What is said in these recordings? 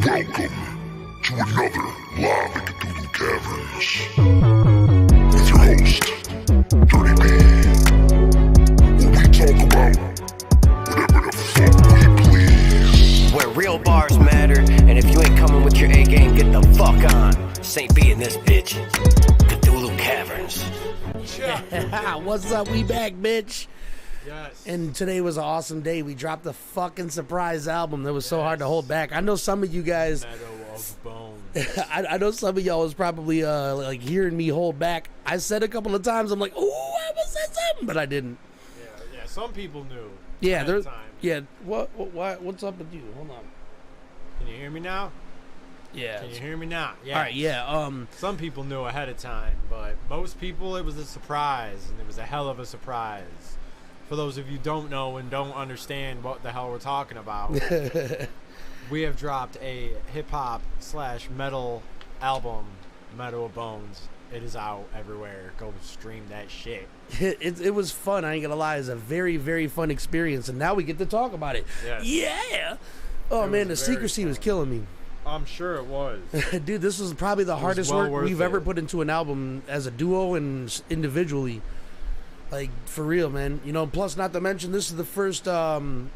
Welcome to another Live at Cthulhu Caverns with your host, Dirty B, where we talk about whatever the fuck we please. Where real bars matter, and if you ain't coming with your A game, get the fuck on. Saint B in this bitch. Cthulhu Caverns. What's up? We back, bitch. Yes. And today was an awesome day. We dropped a fucking surprise album that was so hard to hold back. I know some of you guys. Meadow of Bonez. I know some of y'all was probably like hearing me hold back. I said a couple of times, I'm like, oh, I almost said something, but I didn't. Yeah. Some people knew. Yeah, there's. Time. Yeah. What's up with you? Hold on. Can you hear me now? Yeah. Can you hear me now? Yeah. All right. Yeah. Some people knew ahead of time, but most people it was a surprise, and it was a hell of a surprise. For those of you who don't know and don't understand what the hell we're talking about, we have dropped a hip-hop/metal album, Meadow Of Bonez. It is out everywhere. Go stream that shit. It was fun. I ain't gonna lie. It's a very, very fun experience, and now we get to talk about it. Yes. Yeah. Oh man, the secrecy was killing me. I'm sure it was. Dude, this was probably the hardest well work we've worth ever it. put into an album as a duo and individually. Like, for real, man. You know, plus not to mention this is the first album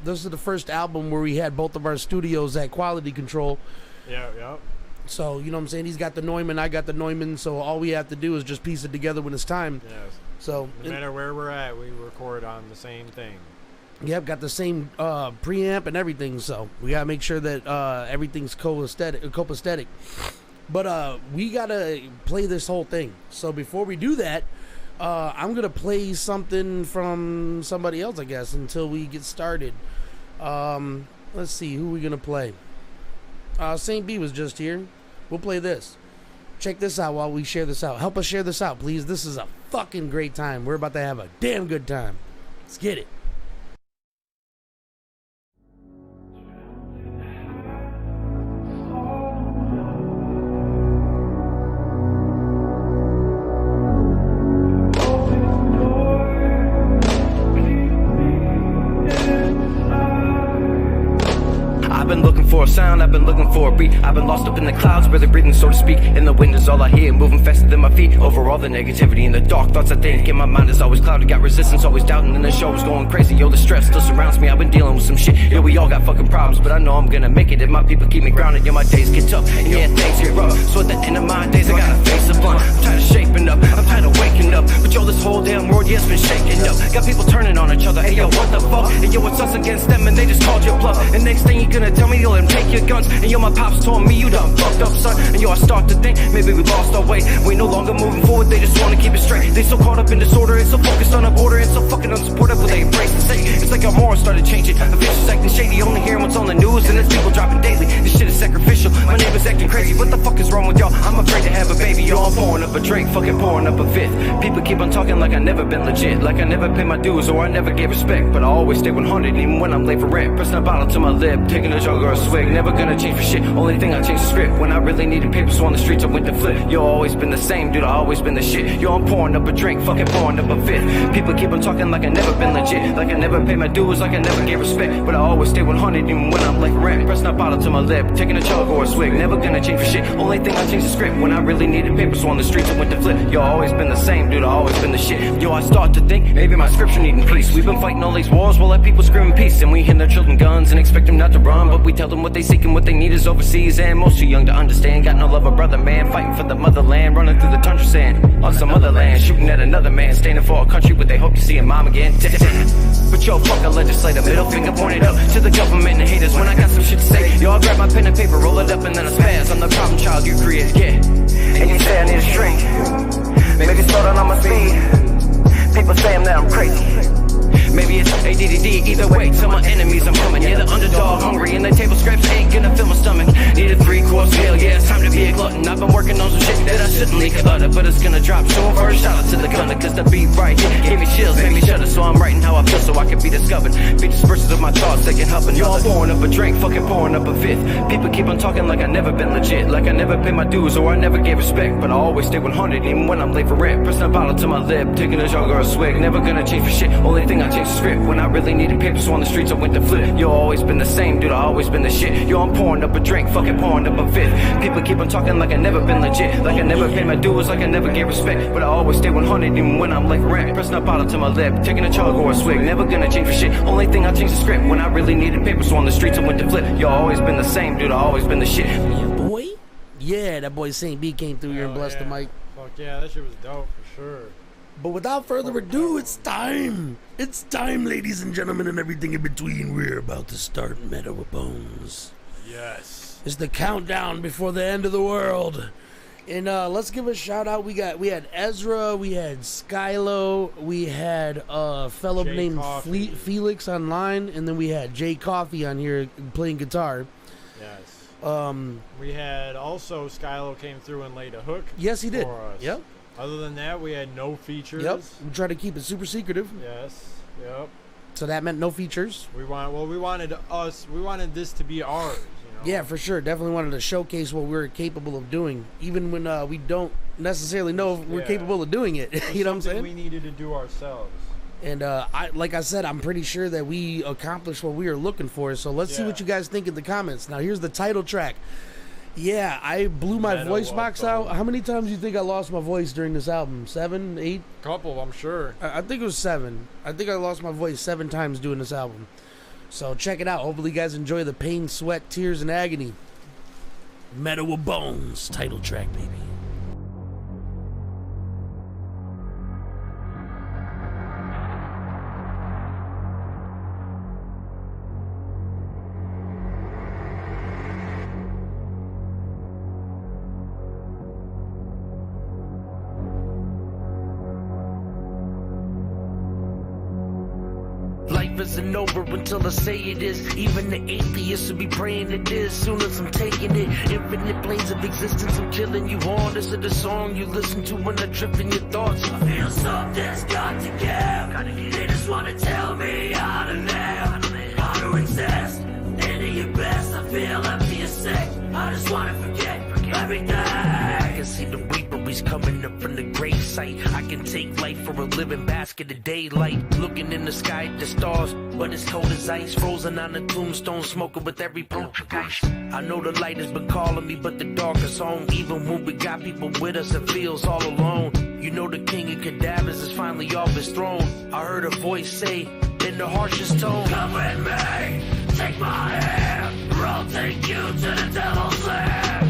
where we had both of our studios at quality control. Yeah. So, you know what I'm saying? He's got the Neumann, I got the Neumann, so all we have to do is just piece it together when it's time. Yes. So, No matter where we're at, we record on the same thing. yep, got the same preamp and everything, so we gotta make sure that everything's copacetic. But we gotta play this whole thing. So before we do that, I'm gonna play something from somebody else, I guess, until we get started. Let's see, who we gonna play? Saint B was just here. We'll play this. Check this out while we share this out. Help us share this out, please. This is a fucking great time. We're about to have a damn good time. Let's get it. I've been looking for a sound, I've been looking for a beat. I've been lost up in the clouds, barely breathing, so to speak. In the wind is all I hear, moving faster than my feet. Over all the negativity and the dark thoughts I think. In my mind is always clouded, got resistance, always doubting, and the show is going crazy. Yo, the stress still surrounds me, I've been dealing with some shit. Yo, we all got fucking problems, but I know I'm gonna make it. If my people keep me grounded, yo, my days get tough, and yeah, things get rough. So at the end of my days, I gotta face the blunt. I'm tired of shaping up, I'm tired of waking up. But yo, this whole damn world, yeah, it's been shaking up. Got people turning on each other, hey yo, what the fuck? And yo, it's us against them, and they just called your bluff. And next thing you gonna tell me, you'll take your guns. And yo, my pops told me you done fucked up, son. And yo, I start to think maybe we lost our way. We no longer moving forward, they just wanna keep it straight. They so caught up in disorder, and so focused on a border, and so fucking unsupportive, but they embrace the state. It's like our morals started changing. A vicious acting shady, only hearing what's on the news, and there's people dropping daily. This shit is sacrificial. My neighbor's acting crazy. What the fuck is wrong with y'all? I'm afraid to have a baby. Yo, I'm pouring up a drink, fucking pouring up a fifth. People keep on talking like I never been legit, like I never paid my dues or I never gave respect. But I always stay 100, even when I'm late for rent. Pressing a bottle to my lip, taking a jug or a swig. Never gonna change for shit. Only thing I changed the script. When I really needed papers, so on the streets I went to flip. Yo, always been the same, dude. I always been the shit. Yo, I'm pouring up a drink, fucking pouring up a fifth. People keep on talking like I never been legit, like I never paid my dues, like I never gave respect. But I always stay 100, even when I'm late for rent. Pressing a bottle to my lip, taking a chug or a swig. Never gonna change for shit. Only thing I changed the script. When I really needed papers, so on the streets I went to flip. Yo, I always been the same, dude. I always been the shit. Yo, I start to think maybe my scripture needing peace. We've been fighting all these wars while let people screaming peace, and we hand their children guns and expect them not to run. But we tell them what they seek and what they need is overseas, and most too young to understand. Got no love or brother, man. Fighting for the motherland, running through the tundra sand on some other land, shooting at another man, standing for a country what they hope to see a mom again. But yo, fuck a legislator, middle finger pointed up to the government and haters when I got some shit to say. Yo, I grab my pen and paper, roll it up, and then I spaz. I'm the problem child you created, yeah. And you say I need a shrink, maybe slow down on my speed. People saying that I'm crazy. Maybe it's ADD, either way, tell my enemies I'm coming. Yeah, the underdog hungry, and the table scraps ain't gonna fill my stomach. Need a 3-course meal, yeah, it's time to be a glutton. I've been working on some shit that I shouldn't leak about it, but but it's gonna drop. Show first, shout out to the gunner, cause the beat right here gave me chills, made me shudder. So I'm writing how I feel so I can be discovered. Be dispersed of my thoughts, they can help another. Y'all pouring up a drink, fucking pouring up a fifth. People keep on talking like I never been legit, like I never paid my dues or I never gave respect. But I always stay 100 even when I'm late for rent. Pressing a bottle to my lip, taking a jog or a swig. Never gonna change for shit, only thing I change is script. When I really needed papers on the streets I went to flip. You always been the same, dude, I always been the shit. Yo, I'm pouring up a drink, fucking pouring up a fifth. People keep on talking like I never been legit, like I never paid my dues, like I never gave respect. But I always stay 100 even when I'm late for rent. Pressing a bottle to my lip, taking a chug or a swig. Never gonna change for shit, only thing I changed is script. When I really needed papers on the streets I went to flip. You always been the same, dude, I always been the shit. Boy? Yeah, that boy Saint B came through here and blessed the mic. Fuck yeah, that shit was dope for sure. But without further ado, it's time. It's time, ladies and gentlemen, and everything in between. We're about to start Meadow of Bonez. Yes. It's the countdown before the end of the world. And let's give a shout out. We had Ezra, we had Skylo, we had a fellow Jay named Coffee. Felix online, and then we had Jay Coffee on here playing guitar. Yes. We had also Skylo came through and laid a hook. Yes, he did. For us. Yep. Other than that, we had no features. Yep. We tried to keep it super secretive. Yes. Yep. So that meant no features. We wanted this to be ours. You know? Yeah, for sure. Definitely wanted to showcase what we're capable of doing, even when we don't necessarily know if we're capable of doing it. You know what I'm saying? We needed to do ourselves. And like I said, I'm pretty sure that we accomplished what we were looking for. So let's see what you guys think in the comments. Now, here's the title track. Yeah, I blew my voice box out. How many times do you think I lost my voice during this album? 7, 8? Couple, I'm sure. I think it was 7. I think I lost my voice 7 times doing this album. So check it out. Hopefully you guys enjoy the pain, sweat, tears, and agony. Meadow of Bonez, title track, baby. Life isn't over until I say it is. Even the atheists will be praying it is. Soon as I'm taking it, infinite planes of existence, I'm killing you all. This is the song you listen to when I trip in your thoughts. I feel something's got to give. They just want to tell me how to live, how to exist. Into your best, I feel empty and sick. I just want to forget everything. I can see the reaper, he's coming up from the grave site. I can take life for a living basket of daylight. Looking in the sky at the stars, but it's cold as ice. Frozen on the tombstone, smoking with every poltergeist. I know the light has been calling me, but the dark is home. Even when we got people with us, it feels all alone. You know the king of cadavers is finally off his throne. I heard a voice say, in the harshest tone, come with me, take my hand, or I'll take you to the devil's land.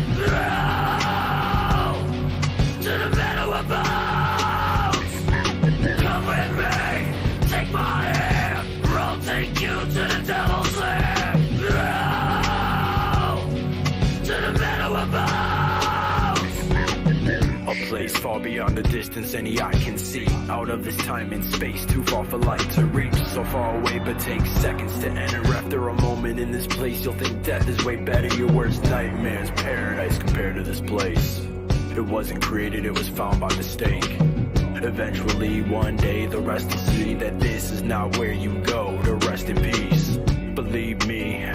To the Meadow of Bonez. Come with me, take my hand, or I'll take you to the devil's land. To the Meadow of Bonez. A place far beyond the distance any eye can see. Out of this time and space, too far for light to reach. So far away, but takes seconds to enter. After a moment in this place, you'll think death is way better. Your worst nightmare's paradise compared to this place. It wasn't created, it was found by mistake. Eventually, one day, the rest will see that this is not where you go to rest in peace. Believe me,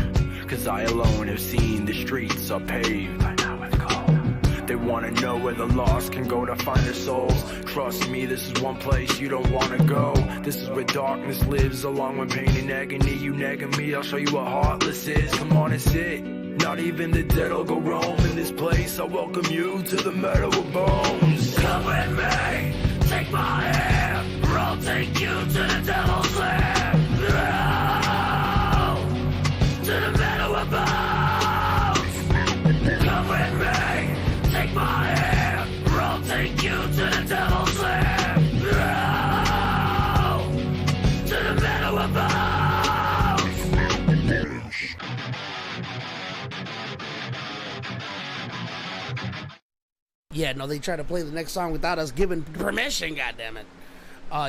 cause I alone have seen the streets are paved. By now I've called. They wanna know where the lost can go to find their souls. Trust me, this is one place you don't wanna go. This is where darkness lives, along with pain and agony. You nagging me, I'll show you what heartless is. Come on and sit. Not even the dead will go roam in this place. I welcome you to the Meadow of Bonez. Come with me, take my hand, or I'll take you to the devil's land. To the Meadow of Bonez. Come with me, take my hand, or I'll take you to the devil's land. To the Meadow of Bonez. Yeah, no, they try to play the next song without us giving permission, goddammit.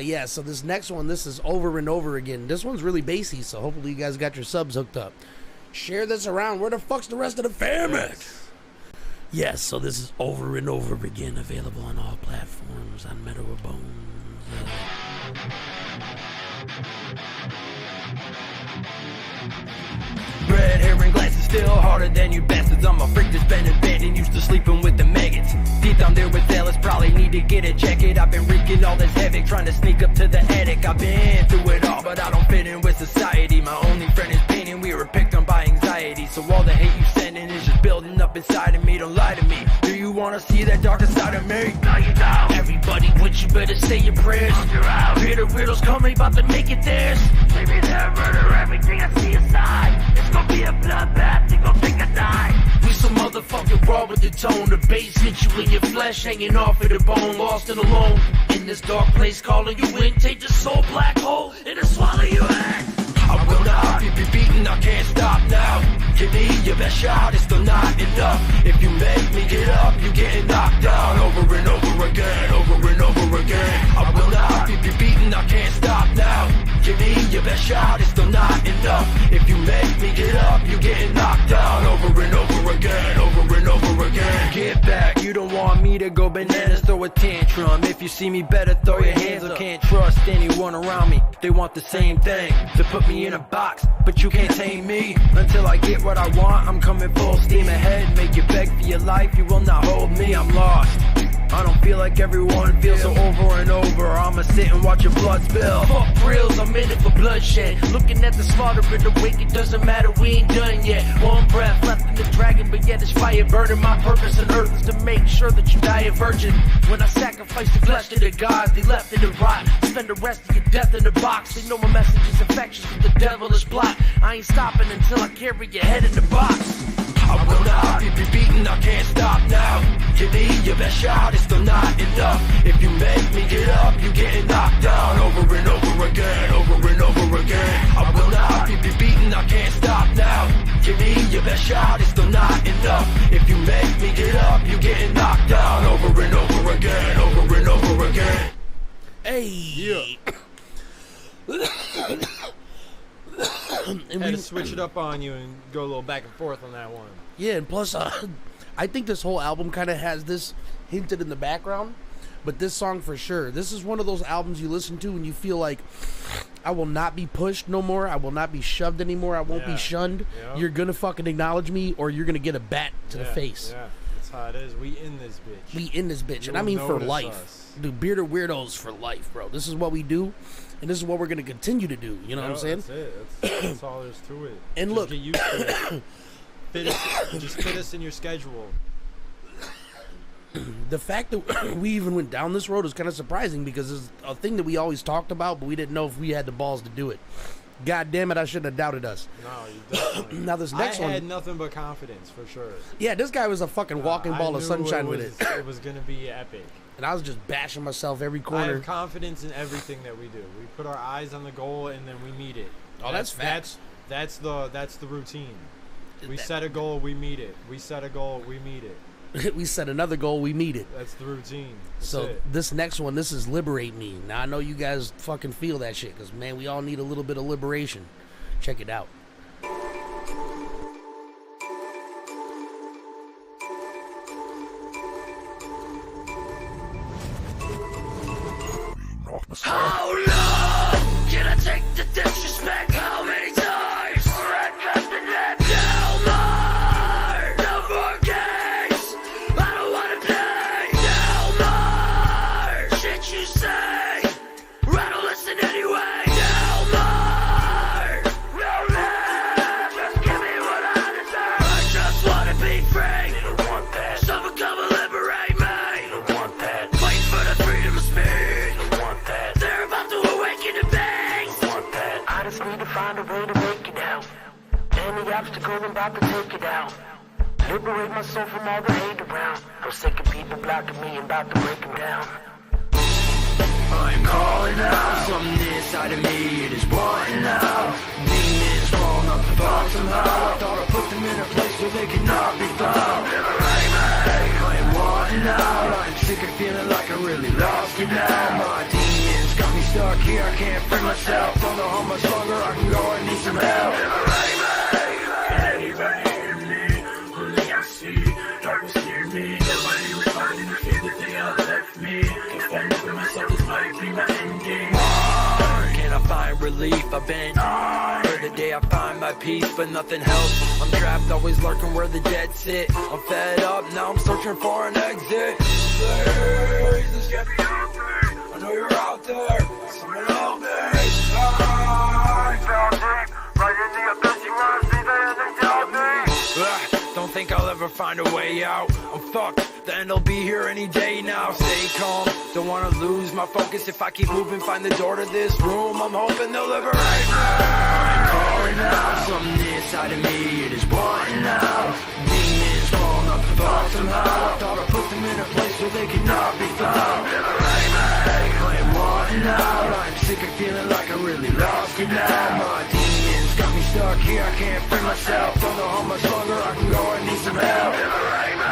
Yeah, so this next one, this is Over and Over Again. This one's really bassy, so hopefully you guys got your subs hooked up. Share this around. Where the fuck's the rest of the family? Yes, so this is Over and Over Again, available on all platforms on Meadow Of Bonez. Red hair and glasses, still harder than you bastards. I'm a freak that's been in bed and used to sleeping with the maggots. Deep down there with Dallas, probably need to get a jacket. I've been wreaking all this havoc, trying to sneak up to the attic. I've been through it all, but I don't fit in with society. My only friend is pain and we were picked on by anxiety. So all the hate you sending is just building up inside of me. Don't lie to me. Do you wanna see that darker side of me? No, you don't. Everybody with you better say your prayers. Bearded Weirdos coming, about to make it theirs. Maybe they'll murder everything I see inside. It's gonna be a bloodbath, they gon' think I die. We so motherfucking raw with the tone. The bass hit you in your flesh, hanging off of the bone. Lost and alone, in this dark place, calling you in. Take the soul black hole, and it'll swallow you in. I will not be beaten, I can't stop now. Give me your best shot, it's still not enough. If you make me get up, you getting knocked down. Over and over again, over and over again. I will not be beaten, I can't stop now. Give me your best shot, it's still not enough. If you make me get up, you getting knocked down. Over and over again, over and over again. Get back, you don't want me to go bananas, throw a tantrum. If you see me, better throw your hands up. Can't trust anyone around me, they want the same thing, to put me in a box, but you can't tame me. Until I get what I want, I'm coming full steam ahead. Make you beg for your life, you will not hold me, I'm lost. I don't feel like everyone feels so over and over. I'ma sit and watch your blood spill. Fuck grills, I'm in it for bloodshed. Looking at the slaughter in the wake, it doesn't matter, we ain't done yet. One breath left in the dragon, but yet it's fire burning. My purpose on earth is to make sure that you die a virgin. When I sacrifice the flesh to the gods, they left it to rot. Spend the rest of your death in the box. They know my message is infectious with the devilish plot. I ain't stopping until I carry your head in the box. I will not be beaten, I can't stop now. Give me your best shot, it's still not enough. If you make me get up, you getting knocked down. Over and over again, over and over again. I will not be beaten, I can't stop now. Give me your best shot, it's still not enough. If you make me get up, you getting knocked down. Over and over again, over and over again. Hey! Yeah. And Had to switch it up on you and go a little back and forth on that one. Yeah, and plus, I think this whole album kind of has this hinted in the background, but this song for sure. This is one of those albums you listen to and you feel like, I will not be pushed no more. I will not be shoved anymore. I won't be shunned. Yep. You're going to fucking acknowledge me or you're going to get a bat to the face. Yeah, that's how it is. We in this bitch. We in this bitch. And I mean for life. Dude, Bearded Weirdos for life, bro. This is what we do. And this is what we're going to continue to do. You know what I'm saying? That's it. That's all there is to it. And just look. Get used to it. Just fit us in your schedule. The fact that we even went down this road is kind of surprising because it's a thing that we always talked about, but we didn't know if we had the balls to do it. God damn it, I shouldn't have doubted us. No, you definitely. Now this next one. I had nothing but confidence, for sure. Yeah, this guy was a fucking walking ball of sunshine with it. It was going to be epic. And I was just bashing myself every corner. I have confidence in everything that we do. We put our eyes on the goal and then we meet it. Oh, that's facts. That's the routine. We set a goal, we meet it. We set a goal, we meet it. We set another goal, we meet it. That's the routine. So this next one, this is Liberate Me. Now I know you guys fucking feel that shit because, man, we all need a little bit of liberation. Check it out. How long can I take the disrespect? How many times? No more, no more games. I don't wanna play. No more shit you say. I don't listen anyway. No more, no more. Just give me what I deserve. I just wanna be free. You don't want that. Someone come and liberate me. You don't want that. Fight for the freedom of speech. You don't want that. They're about to awaken the beast. You don't want that. I just need to find a way to make it out. Any obstacle, I'm about to take it out. Liberate my soul from all the hate around. I'm sick of people blocking me, I'm about to break them down. I'm calling out something inside of me, it is wanting out. Demons crawling up the thought somehow. I thought I put them in a place where they cannot be found. Liberate me, I'm wanting out. I'm sick of feeling like I really lost it now. My demons got me stuck here, I can't free myself. Don't know how much longer I can go, I need some help. Liberate me. Anybody in me, only I see darkness here. I know that myself is my dream ending. Can I find relief? I've been for the day I find my peace, but nothing helps. I'm trapped, always lurking where the dead sit. I'm fed up, now I'm searching for an exit. Please, this can't be happening. I know you're out there. Someone help me. I fell deep, right in the abyss. You wanna see that they tell me? Don't think I'll ever find a way out. I'm fucked, the end will be here any day now. Stay calm, don't wanna lose my focus. If I keep moving, find the door to this room. I'm hoping they'll liberate me. I'm calling out, something inside of me, it is wanting out. Demons falling up the fall somehow. I thought I put them in a place where they cannot be found. Liberate me, I am wanting out. I'm sick of feeling like I really lost it now. My demons got me stuck here, I can't free myself. Don't know how much longer I can go, I need some help. Liberate me.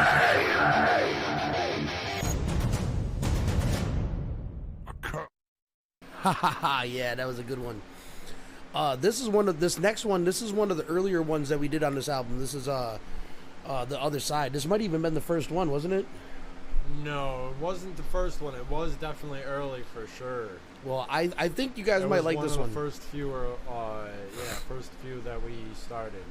Ha ha ha! Yeah, that was a good one. This is one of this next one. This is one of the earlier ones that we did on this album. This is the other side. This might even been the first one, wasn't it? No, it wasn't the first one. It was definitely early for sure. Well, I think you guys might like this one. First few, first few that we started.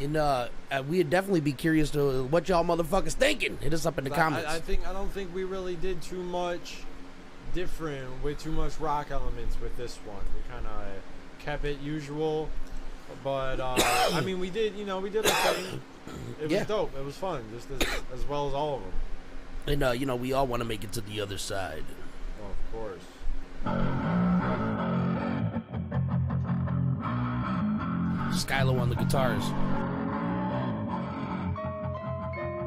And we'd definitely be curious to what y'all motherfuckers thinking. Hit us up in the comments. I don't think we really did too much different with too much rock elements with this one. We kind of kept it usual, but I mean, we did our thing. It was dope. It was fun, just as well as all of them. And we all want to make it to the other side. Oh, of course. Skylo on the guitars.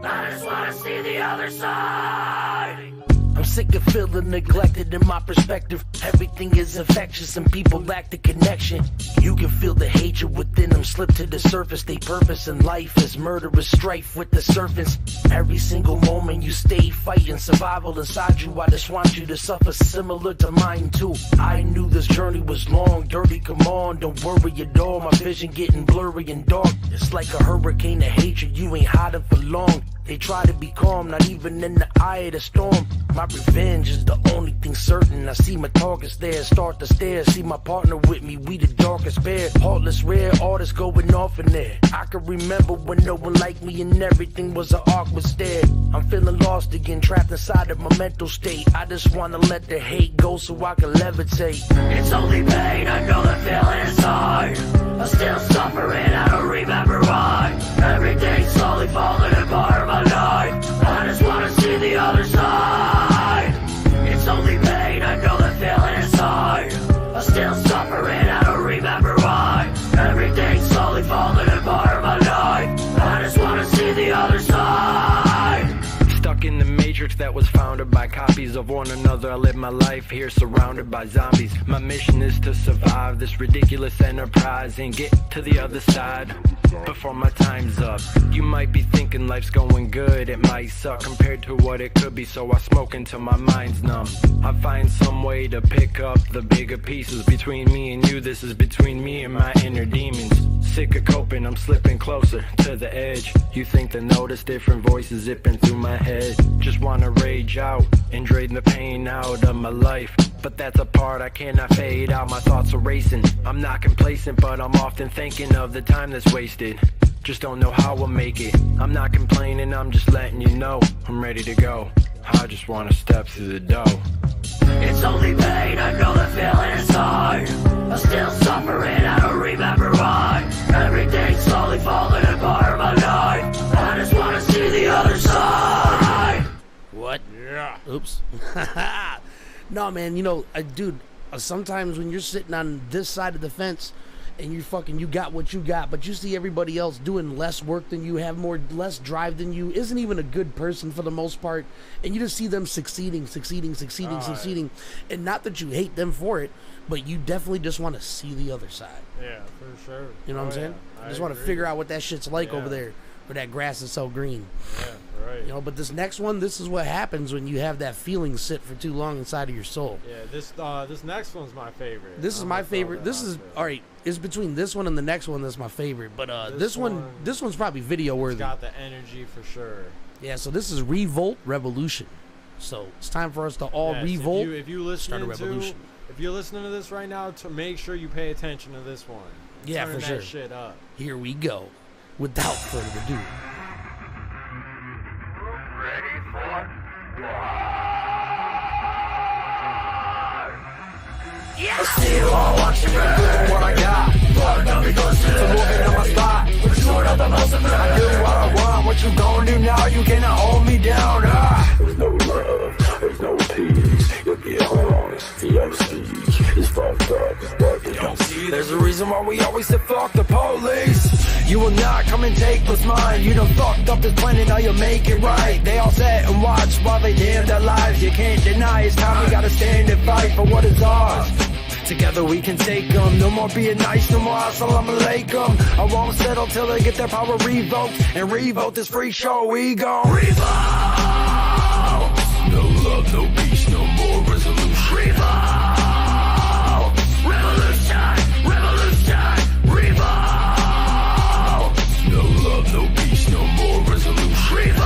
I just wanna see the other side. I'm sick of feeling neglected in my perspective. Everything is infectious and people lack the connection. You can feel the hatred within them slip to the surface. They purpose in life is murderous strife with the serpents. Every single moment you stay fighting survival inside you. I just want you to suffer similar to mine too. I knew this journey was long, dirty, come on, don't worry at all. My vision getting blurry and dark. It's like a hurricane of hatred, you ain't hiding for long. They try to be calm, not even in the eye of the storm. My revenge is the only thing certain. I see my targets there, start to stare. See my partner with me, we the darkest pair. Heartless, rare artists going off in there. I can remember when no one liked me and everything was an awkward stare. I'm feeling lost again, trapped inside of my mental state. I just wanna let the hate go so I can levitate. It's only pain, I know the feeling inside. I'm still suffering, I don't remember why. Everything's slowly falling apart. I just wanna see the other side. It's only pain, I know the feeling inside. I'm still suffering, I don't remember why. Everything's slowly falling apart in my life. I just wanna see the other side. Stuck in the matrix that was founded by copies of one another. I live my life here surrounded by zombies. My mission is to survive this ridiculous enterprise and get to the other side before my time's up. You might be thinking life's going good, it might suck compared to what it could be, so I smoke until my mind's numb. I find some way to pick up the bigger pieces between me and you. This is between me and my inner demons. Sick of coping, I'm slipping closer to the edge. You think to notice different voices zipping through my head. Just wanna rage out and drain the pain out of my life, but that's a part I cannot fade out. My thoughts are racing, I'm not complacent, but I'm often thinking of the time that's wasted. Just don't know how I'll make it. I'm not complaining, I'm just letting you know I'm ready to go. I just wanna step through the door. It's only pain, I know the feeling inside. I'm still suffering, I don't remember why. Everything's slowly falling apart in my life. I just wanna see the other side. What? Yeah. Oops. No, man, dude, sometimes when you're sitting on this side of the fence and you got what you got, but you see everybody else doing less work than you, have less drive than you, isn't even a good person for the most part, and you just see them succeeding, and not that you hate them for it, but you definitely just want to see the other side. Yeah, for sure. You know what I'm saying? I just want to figure out what that shit's like over there, where that grass is so green. Yeah, right. But this next one, this is what happens when you have that feeling sit for too long inside of your soul. Yeah, this next one's my favorite. This is my favorite. This is all right. It's between this one and the next one that's my favorite. But this one's probably video worthy. It's got the energy for sure. Yeah. So this is Revolt Revolution. So it's time for us to all Yes, revolt. If you start a listening revolution. if you're listening to this right now, to make sure you pay attention to this one. Yeah, Turn for sure. that shit up. Here we go. Without further ado. I see you all watching me doing what I got. Fuck up because it's a moving on my spot. But you are the most of it. I do what I want. What you gon' do now? You cannot hold me down. There's no love, there's no peace. You'll get hung. The speech is fucked up, but you don't see. There's a reason why we always say fuck the police. You will not come and take what's mine. You done fucked up this planet, now you'll make it right. They all sat and watched while they damned their lives. You can't deny it's time, we gotta stand and fight for what is ours. Together we can take them. No more being nice, no more assalamu alaikum. I won't settle till they get their power revoked. And revote this free show, we gon' revolt. No love, no peace, no more resolution. Revolt. Revolution, revolution, revolt. No love, no peace, no more resolution. Revolt.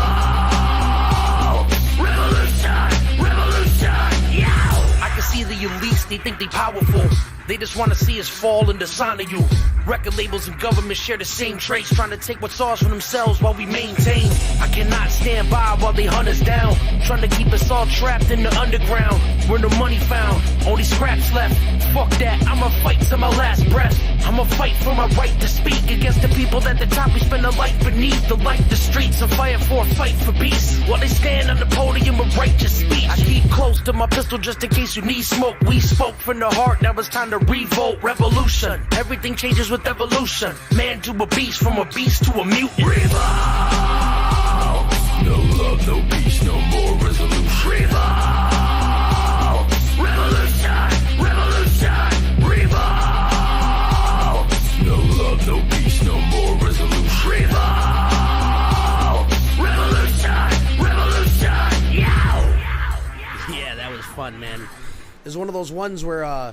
Revolution, revolution, yeah. I can see the elites, they think they powerful. They just want to see us fall and dishonor you. Record labels and government share the same traits, trying to take what's ours for themselves while we maintain. I cannot stand by while they hunt us down, trying to keep us all trapped in the underground, where the money found, only scraps left. Fuck that, I'ma fight to my last breath. I'ma fight for my right to speak against the people at the top. We spend a life beneath the light, the streets, and fight for a fight for peace, while they stand on the podium with righteous speech. I keep close to my pistol just in case you need smoke. We spoke from the heart, now it's time to revolt. Revolution, everything changes with evolution. Man to a beast, from a beast to a mutant. Revolt. No love, no peace, no more resolution. Revolt. Revolution, revolution, revolt. No love, no peace, no more resolution. Revolt. Revolution, revolution, yeah. Yeah, that was fun, man. It's one of those ones where I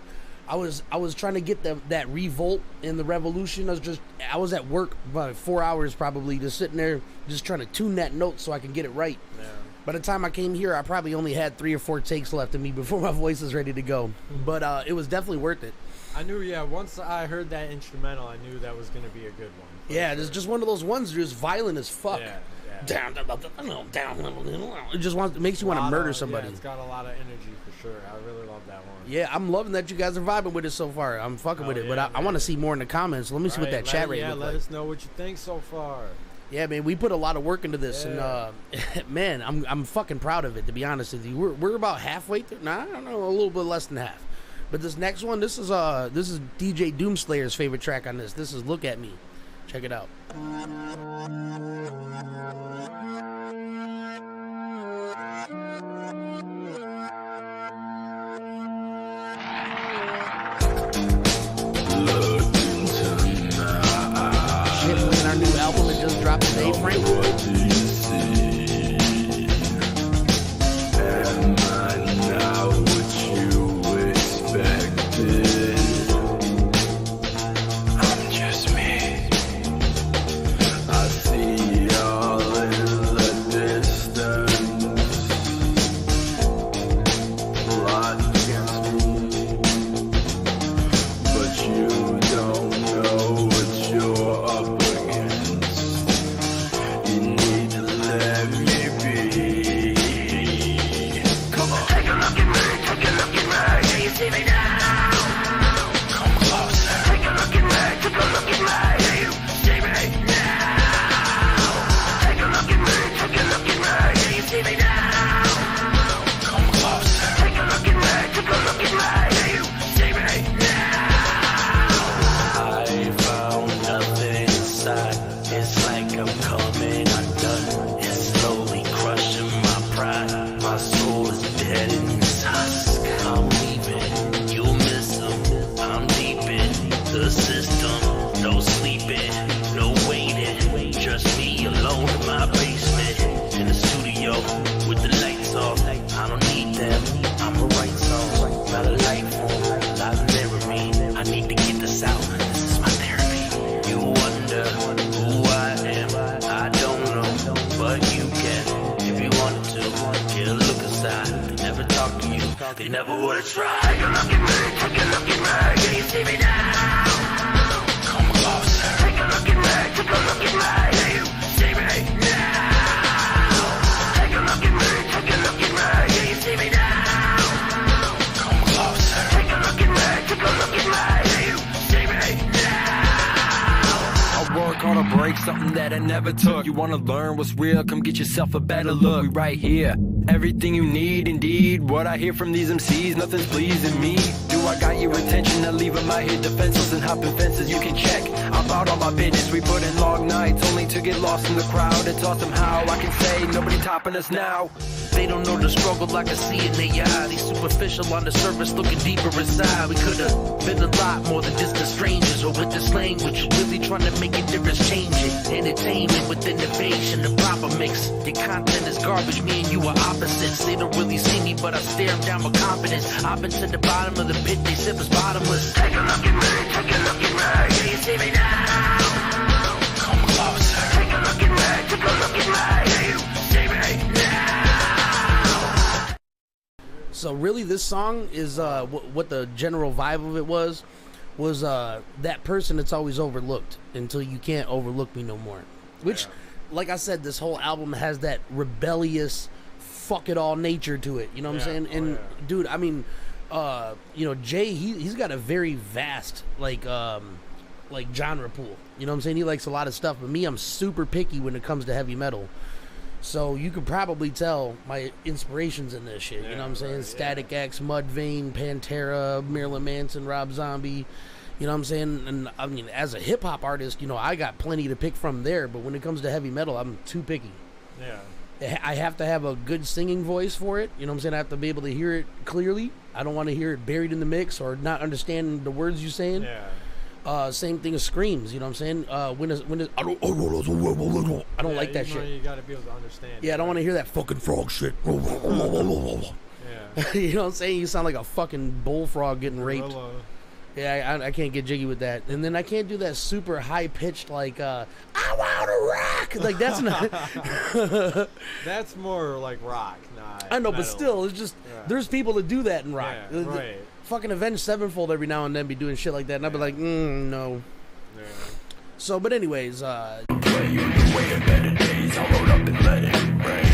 was trying to get that revolt in the revolution. I was at work about 4 hours probably, just sitting there just trying to tune that note so I can get it right. Yeah. By the time I came here, I probably only had 3 or 4 takes left in me before my voice was ready to go. But it was definitely worth it. I knew, yeah, once I heard that instrumental, I knew that was going to be a good one. Yeah, it's just one of those ones that's just violent as fuck. Yeah, yeah. Down. It just makes you want to murder somebody. Yeah, it's got a lot of energy for sure. I really love that one. Yeah, I'm loving that you guys are vibing with it so far. I'm fucking with it, but yeah, I want to see more in the comments. Let me see what that chat rate looks like. Let us know what you think so far. Yeah, man, we put a lot of work into this, Yeah. and man, I'm fucking proud of it. To be honest with you, we're about halfway through. Nah, I don't know, a little bit less than half. But this next one, this is DJ Doomslayer's favorite track on this. This is "Look at Me." Check it out. Shit, look at our new album that just dropped today, Frank. What do you see? Am I now what you expected? I'm just me. I see y'all in the distance. Plot against me, but you don't know what you're up against. You need to let me be. Come on. Take a look at me, take a look at me. Can you see me now? Come closer. Take a look at me, take a look at me. Can you see me now? Take a look at me, take a look at me. Can you see me now? Come closer. Take a look at me, take a look at me. Can you see me now? I found nothing inside. It's like I'm coming undone. It's slowly crushing my pride. My soul is dead in this husk. I'm leaving. never would have tried. Take a look at me, take a look at me. Can you see me now? Come closer. Take a look at me, take a look at me. Can you see me now? Take a look at me, take a look at me. Can you see me now? Come closer. Take a look at me, take a look at me. Can you see me now? I work on a break, something that I never took. You wanna learn what's real? Come get yourself a better look. We right here. Everything you need, indeed. What I hear from these MCs, nothing's pleasing me. Do I got your attention? I leave them out here defenseless and hopping fences. You can check. I'm out on my business. We put in long nights only to get lost in the crowd. It's awesome how I can say nobody topping us now. They don't know the struggle like I see in their eye. They superficial on the surface, looking deeper inside. We could've been a lot more than distant strangers. Or with this language, really trying to make a difference, change it. Entertainment with innovation, the proper mix. Your content is garbage, me and you are opposites. They don't really see me, but I stare them down with confidence. I've been to the bottom of the pit, they said was bottomless. Take a look at me, take a look at me. Can you see me now? Come closer. Take a look at me, take a look at me. Can you see me now? So really, this song is what the general vibe of it was that person that's always overlooked until you can't overlook me no more. Which, like I said, this whole album has that rebellious, fuck it all nature to it. You know what I'm saying? And dude, I mean, you know, Jay, he's got a very vast like genre pool. You know what I'm saying? He likes a lot of stuff, but me, I'm super picky when it comes to heavy metal. So you could probably tell my inspirations in this shit. You know what I'm saying? Static X, Mudvayne, Pantera, Marilyn Manson, Rob Zombie. You know what I'm saying? And I mean, as a hip hop artist, you know, I got plenty to pick from there. But when it comes to heavy metal, I'm too picky. Yeah. I have to have a good singing voice for it. You know what I'm saying? I have to be able to hear it clearly. I don't want to hear it buried in the mix or not understand the words you're saying. Yeah. Same thing as screams, you know what I'm saying? I don't like that shit. You gotta be able to understand. Yeah, I don't want to hear that fucking frog shit. Yeah. You know what I'm saying? You sound like a fucking bullfrog getting raped. Yeah, I can't get jiggy with that. And then I can't do that super high pitched like I want to rock. Like that's not. That's more like rock, not I know, metal. but still, it's just there's people that do that in rock. Yeah, right. Fucking Avenged Sevenfold every now and then be doing shit like that, and I'd be like, no. Yeah. So, but anyways, play you the way of better days. I rolled up and let it rain.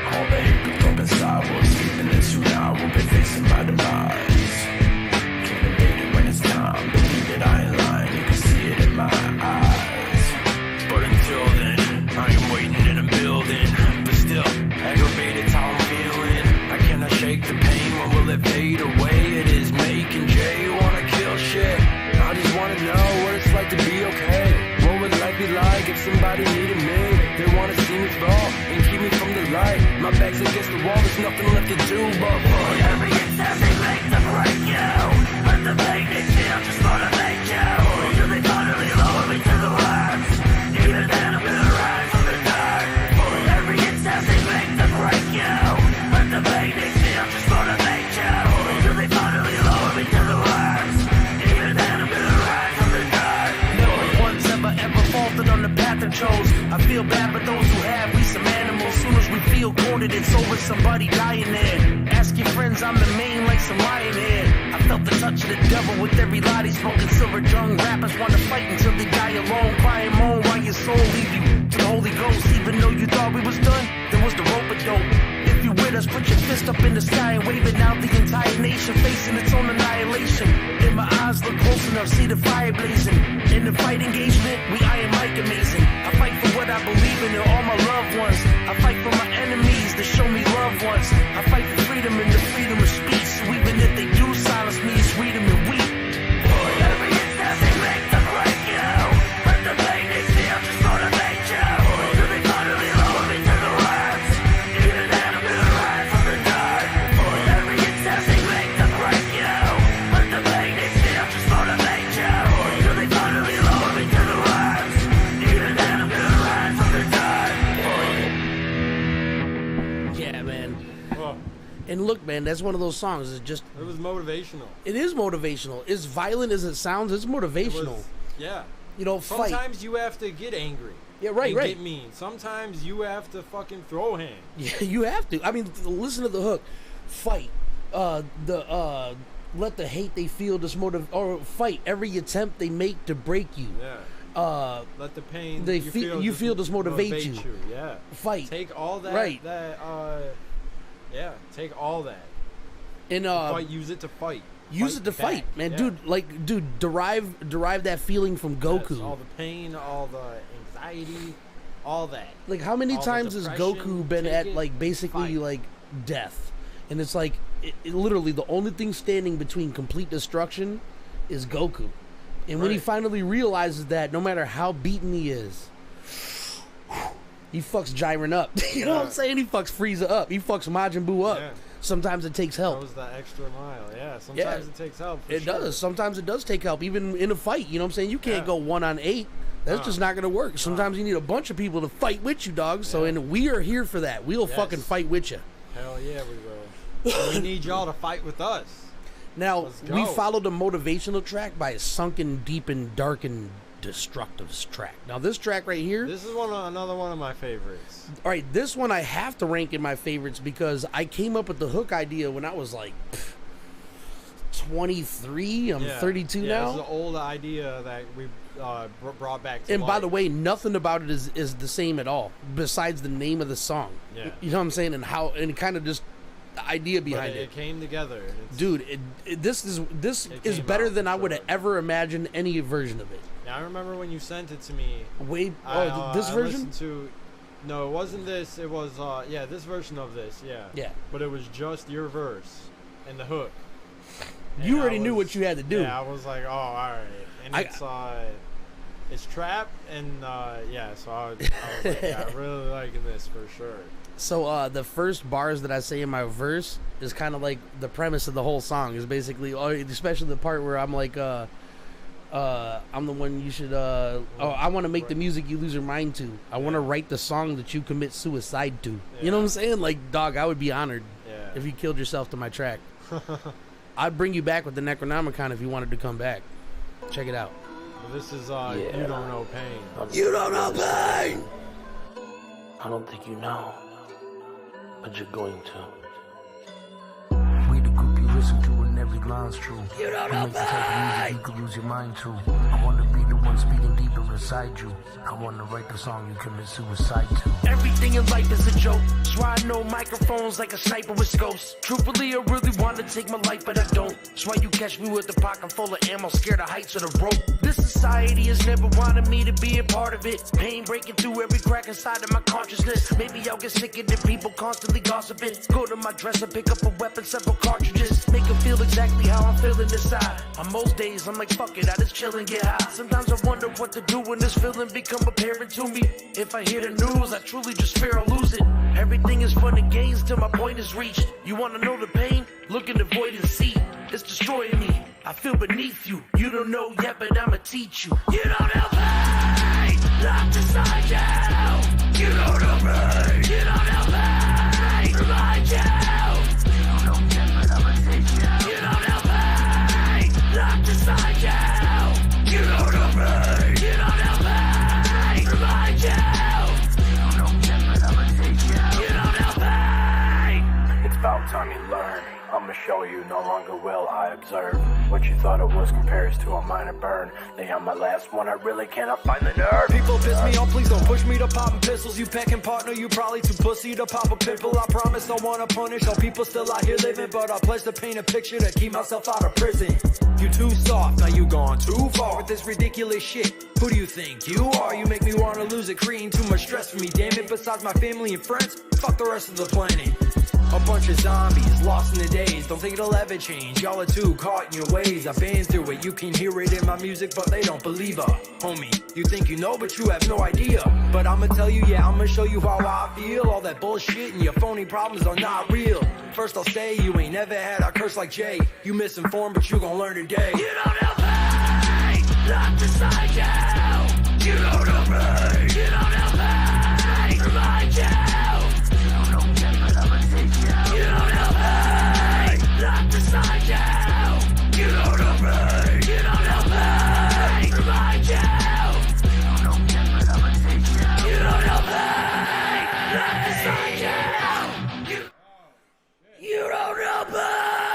All the hate built up inside was sleeping in soon I will be facing my demise. Can't evade it when it's time. Believe it, I ain't lying. You can see it in my eyes. But until then, I am waiting in a building. But still, aggravated how I'm feeling. I cannot shake the pain. When will it fade away? It is making Jay wanna kill shit. I just wanna know what it's like to be okay. What would life be like if somebody needed me? They wanna see me fall and keep me from the light. My back's against the wall, there's nothing left to do but boy, every attempt they make to break you. But the pain they feel just motivate you. Till they finally lower me to the worst. Even then I'm gonna rise from the dark. Every attempt they make to break you. But the pain they feel just motivate you. Till they finally lower me to the worst. Even then I'm gonna rise from the dark. No one's ever faltered on the path I chose. I feel bad for those who have. We some animals. Soon as we feel cornered, it's over. Somebody dying there. Ask your friends, I'm the main like some lion hair. I felt the touch of the devil with every lie. They smoking silver tongue. Rappers want to fight until they die alone. Cry and moan while your soul leave you to the Holy Ghost. Even though you thought we was done, there was the rope of dope. If you with us, put your fist up in the sky and wave it out. The entire nation facing its own annihilation. In my eyes, look close enough, see the fire blazing. In the fight engagement, we Iron Mike amazing. I fight for what I believe in and all my loved ones. I fight for my enemies to show me love once. I fight for freedom and the freedom of speech. So even if they do silence me, it's read them and weep. Boy, every attempt they make to break you. But the pain they feel just motivate you. Till they finally lower me to the worst. Even then I'm gonna rise from the dark. Boy, every attempt they make to break you. But the pain they feel just motivate you. Till they finally lower me to the worst. Even then I'm gonna rise from the dark. yeah, man. And look, man, that's one of those songs. It was motivational. It is motivational. As violent as it sounds, it's motivational. Yeah. You know, fight. Sometimes you have to get angry. Yeah, right, and right. Get mean. Sometimes you have to fucking throw hands. Yeah, you have to. I mean, listen to the hook. Fight, let the hate they feel or fight every attempt they make to break you. Yeah. Let the pain you feel this motivate you. Yeah. Fight. Take all that. Right. Yeah. Take all that. And fight. Use it to fight. Use it to fight, man. Yeah. Dude, derive that feeling from Goku. Yes, all the pain, all the anxiety, all that. Like, how many all times has Goku been at basically fight. like death, and it's like it literally the only thing standing between complete destruction is Goku, and when he finally realizes that no matter how beaten he is, he fucks Jiren up. You know what I'm saying? He fucks Frieza up. He fucks Majin Buu up. Yeah. Sometimes it takes help. That was the extra mile. Yeah, sometimes it takes help. It does. Sometimes it does take help, even in a fight. You know what I'm saying? You can't go 1-on-8. That's just not going to work. Sometimes you need a bunch of people to fight with you, dog. So, and we are here for that. We'll fucking fight with you. Hell yeah, we will. We need y'all to fight with us. Now, we followed a motivational track by a sunken, deep, and dark and destructive track. Now, this track right here. This is another one of my favorites. All right, this one I have to rank in my favorites because I came up with the hook idea when I was like 23. I'm 32 now. This is an old idea that we brought back to And life. by the way, nothing about it is the same at all, besides the name of the song. Yeah. You know what I'm saying? And kind of just the idea behind it. It came together. Dude, this is better than I would have ever imagined any version of it. Yeah, I remember when you sent it to me. This version? No, it wasn't this. It was this version of this. Yeah. Yeah. But it was just your verse and the hook. And you already knew what you had to do. Yeah, I was like, oh, all right. And it's trap and so I was like, yeah, I'm really liking this for sure. So the first bars that I say in my verse is kind of like the premise of the whole song. Is basically, especially the part where I'm like, I'm the one you should. I want to make the music you lose your mind to. I want to write the song that you commit suicide to. Yeah. You know what I'm saying? Like, dog, I would be honored if you killed yourself to my track. I'd bring you back with the Necronomicon if you wanted to come back. Check it out. Well, this is You Don't Know Pain. You don't know pain. I don't think you know, but you're going to. We the group you listen to and every line's true. You don't know pain. The type of music you could lose your mind to. I wanna be the one speaking deeper inside you. I wanna write the song you commit suicide to. Everything in life is a joke. That's why I know microphones like a sniper with scopes. Truthfully, I really want to take my life, but I don't. That's why you catch me with a pocket full of ammo, scared of heights of the rope. This society has never wanted me to be a part of it. Pain breaking through every crack inside of my consciousness. Maybe I'll get sick of the people constantly gossiping. Go to my dresser, pick up a weapon, several cartridges. Make them feel exactly how I'm feeling inside. On most days, I'm like, fuck it, I just chill and get high. Sometimes I wonder what to do when this feeling become apparent to me. If I hear the news, I truly just fear I'll lose it. Everything is fun and games till my point is reached. You wanna know the pain? Look in the void and see. It's destroying me. I feel beneath you. You don't know yet, but I'ma teach you. You don't know pain. Locked inside you. You don't know pain. You don't know pain. Remind you. You don't know yet, but I'ma teach you. You don't know pain. Locked inside you. You don't know pain. You don't know pain. Remind you. You don't know yet, but I'ma teach you. You don't know pain. It's about time you learn. I'ma show you, no longer will I observe. What you thought it was compares to a minor burn. They on my last one, I really cannot find the nerve. People piss me off, please don't push me to poppin' pistols. You pecking partner, you probably too pussy to pop a pimple. I promise I wanna punish all people still out here living, but I pledge to paint a picture to keep myself out of prison. You too soft, now you gone too far with this ridiculous shit. Who do you think you are? You make me wanna lose it, creating too much stress for me, damn it. Besides my family and friends, fuck the rest of the planet. A bunch of zombies, lost in the days. Don't think it'll ever change. Y'all are too caught in your ways. I've been through it. You can hear it in my music, but they don't believe her. Homie, you think you know, but you have no idea. But I'ma tell you, I'ma show you how I feel. All that bullshit and your phony problems are not real. First I'll say you ain't never had a curse like Jay. You misinformed, but you gon' learn today. You don't know pain. Locked inside you. You don't know pain. You don't know pain. Remind you. You don't know pain. Locked inside you. You don't know pain. You don't know pain. Remind you. You don't know yet, but I'ma teach you. You don't know pain. Locked inside you. You don't know pain.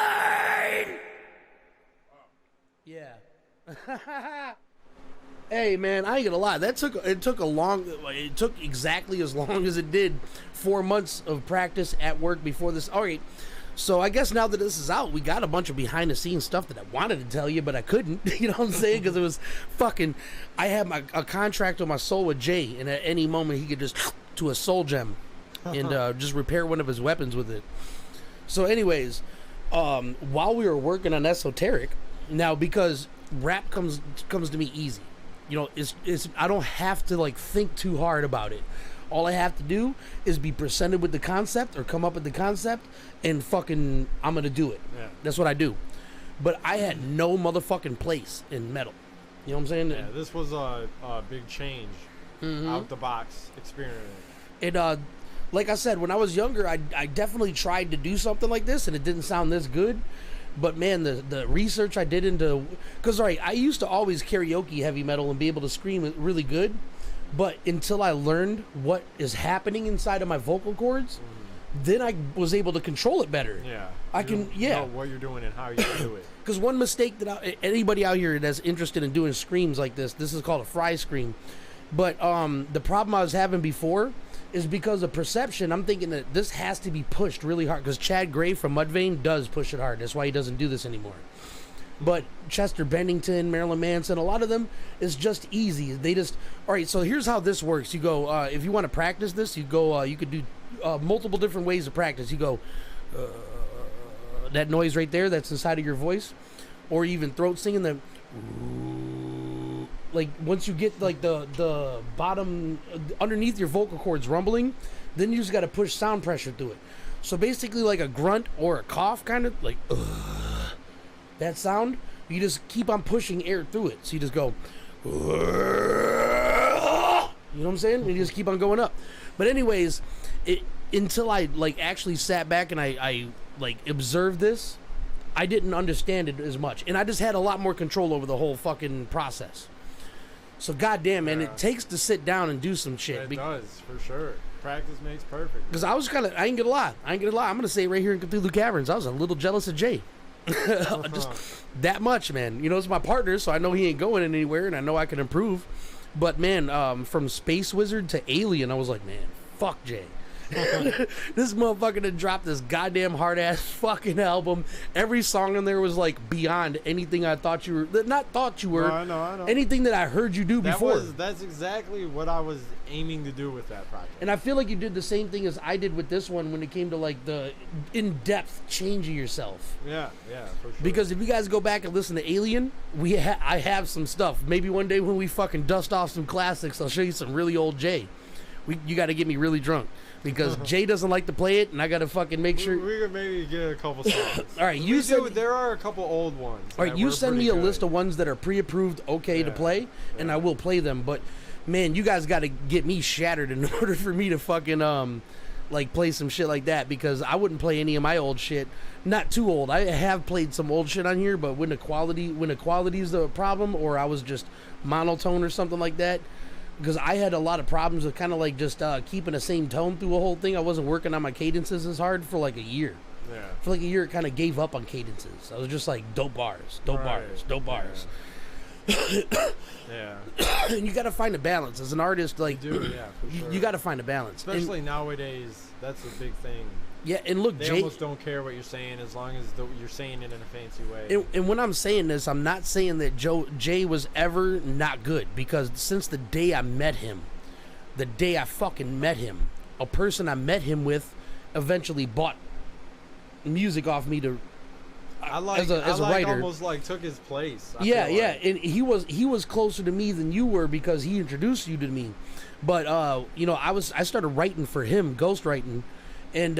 Hey man, I ain't gonna lie. It took exactly as long as it did 4 months of practice at work before this. All right, so I guess now that this is out, we got a bunch of behind the scenes stuff that I wanted to tell you, but I couldn't. You know what I'm saying? Because it was fucking. I had a contract on my soul with Jay, and at any moment he could just to a soul gem and just repair one of his weapons with it. So, anyways, while we were working on Esoteric, now because rap comes to me easy. You know, it's I don't have to like think too hard about it. All I have to do is be presented with the concept or come up with the concept and fucking I'm gonna do it. Yeah. That's what I do. But I had no motherfucking place in metal. You know what I'm saying? Yeah, this was a big change, out the box experiment. It like I said, when I was younger, I definitely tried to do something like this and it didn't sound this good. But man, the research I did into, because all right, I used to always karaoke heavy metal and be able to scream really good, but until I learned what is happening inside of my vocal cords, then I was able to control it better. Yeah, I can know what you're doing and how you do it. Because one mistake that anybody out here that's interested in doing screams like this is called a fry scream. But the problem I was having before is because of perception. I'm thinking that this has to be pushed really hard because Chad Gray from Mudvayne does push it hard. That's why he doesn't do this anymore. But Chester Bennington, Marilyn Manson, a lot of them is just easy. They just, all right, so here's how this works. You go, if you want to practice this, you go, you could do multiple different ways of practice. You go, that noise right there that's inside of your voice, or even throat singing the, like once you get like the bottom underneath your vocal cords rumbling, then you just got to push sound pressure through it. So basically like a grunt or a cough, kind of like that sound, you just keep on pushing air through it. So you just go, you know what I'm saying? And you just keep on going up. But anyways, until I like actually sat back and I like observed this, I didn't understand it as much, and I just had a lot more control over the whole fucking process. So goddamn, man, it takes to sit down and do some shit. It does, for sure. Practice makes perfect. Because I was kind of, I ain't gonna lie. I'm gonna say it right here in Cthulhu Caverns, I was a little jealous of Jay. Just that much, man. You know, it's my partner, so I know he ain't going anywhere, and I know I can improve. But man, from Space Wizard to Alien, I was like, man, fuck Jay. This motherfucker done dropped this goddamn hard ass fucking album. Every song in there was like beyond anything I thought you were. Not thought you were. No, I know. Anything that I heard you do before. That's exactly what I was aiming to do with that project. And I feel like you did the same thing as I did with this one when it came to like the in-depth changing yourself. Yeah, for sure. Because if you guys go back and listen to Alien, I have some stuff. Maybe one day when we fucking dust off some classics, I'll show you some really old Jay. You got to get me really drunk. Because Jay doesn't like to play it, and I gotta fucking make sure. We could maybe get a couple songs. All right, there are a couple old ones. All right, you send me a list of ones that are pre-approved, to play, and I will play them. But man, you guys got to get me shattered in order for me to fucking like play some shit like that. Because I wouldn't play any of my old shit. Not too old. I have played some old shit on here, but when the quality is the problem, or I was just monotone or something like that. Because I had a lot of problems with kind of like just keeping the same tone through a whole thing. I wasn't working on my cadences as hard for like a year. Yeah. For like a year, it kind of gave up on cadences. I was just like, dope bars. Yeah. And you got to find a balance. As an artist, like, for sure. You got to find a balance. Especially nowadays, that's a big thing. Yeah, and look, they Jay almost don't care what you're saying as long as you're saying it in a fancy way. And when I'm saying this, I'm not saying that Jay was ever not good, because since the day I met him, a person I met him with eventually bought music off me to as a writer. Almost like took his place. Yeah, and he was closer to me than you were because he introduced you to me. But I started writing for him, ghostwriting. And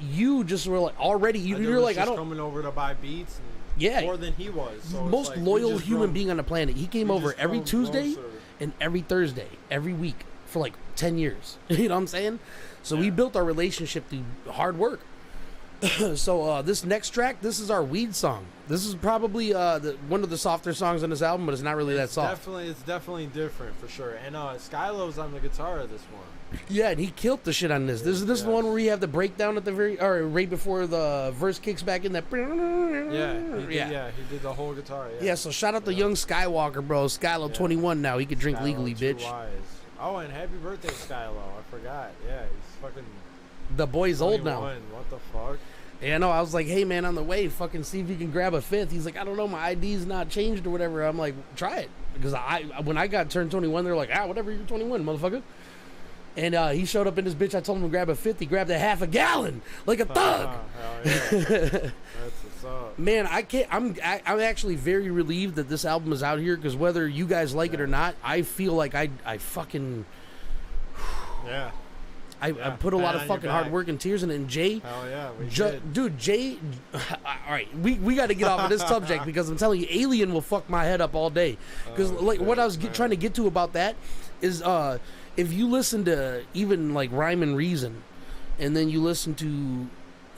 you just were like already you're like I don't coming over to buy beats. And more than he was. So most like loyal human being on the planet. He came over every Tuesday closer. And every Thursday, every week for like 10 years. You know what I'm saying? So we built our relationship through hard work. So this next track, this is our weed song. This is probably one of the softer songs on this album, but it's not really that soft. It's definitely different for sure. And Skylo's on the guitar of this one. Yeah, and he killed the shit on this. This is the one where we have the breakdown at the or right before the verse kicks back in. That he did the whole guitar. Yeah, so shout out to young Skywalker, bro. Skylo 21 now. He can drink legally, bitch. Wise. Oh, and happy birthday, Skylo. I forgot. Yeah, he's fucking. The boy's 21. old now. What the fuck? Yeah, no, I was like, hey, man, on the way, fucking see if you can grab a fifth. He's like, I don't know, my ID's not changed or whatever. I'm like, try it. Because when I got turned 21, they're like, whatever, you're 21, motherfucker. And he showed up in this bitch. I told him to grab a fifth. He grabbed a half a gallon like a thug. That's what's up. Man, I'm actually very relieved that this album is out here because whether you guys like it or not, I feel like I fucking I put a lot of fucking hard work and tears in it. And Jay, hell yeah, dude, Jay. All right, we got to get off of this subject because I'm telling you, Alien will fuck my head up all day. Because what I was trying to get to about that is if you listen to even like Rhyme and Reason, and then you listen to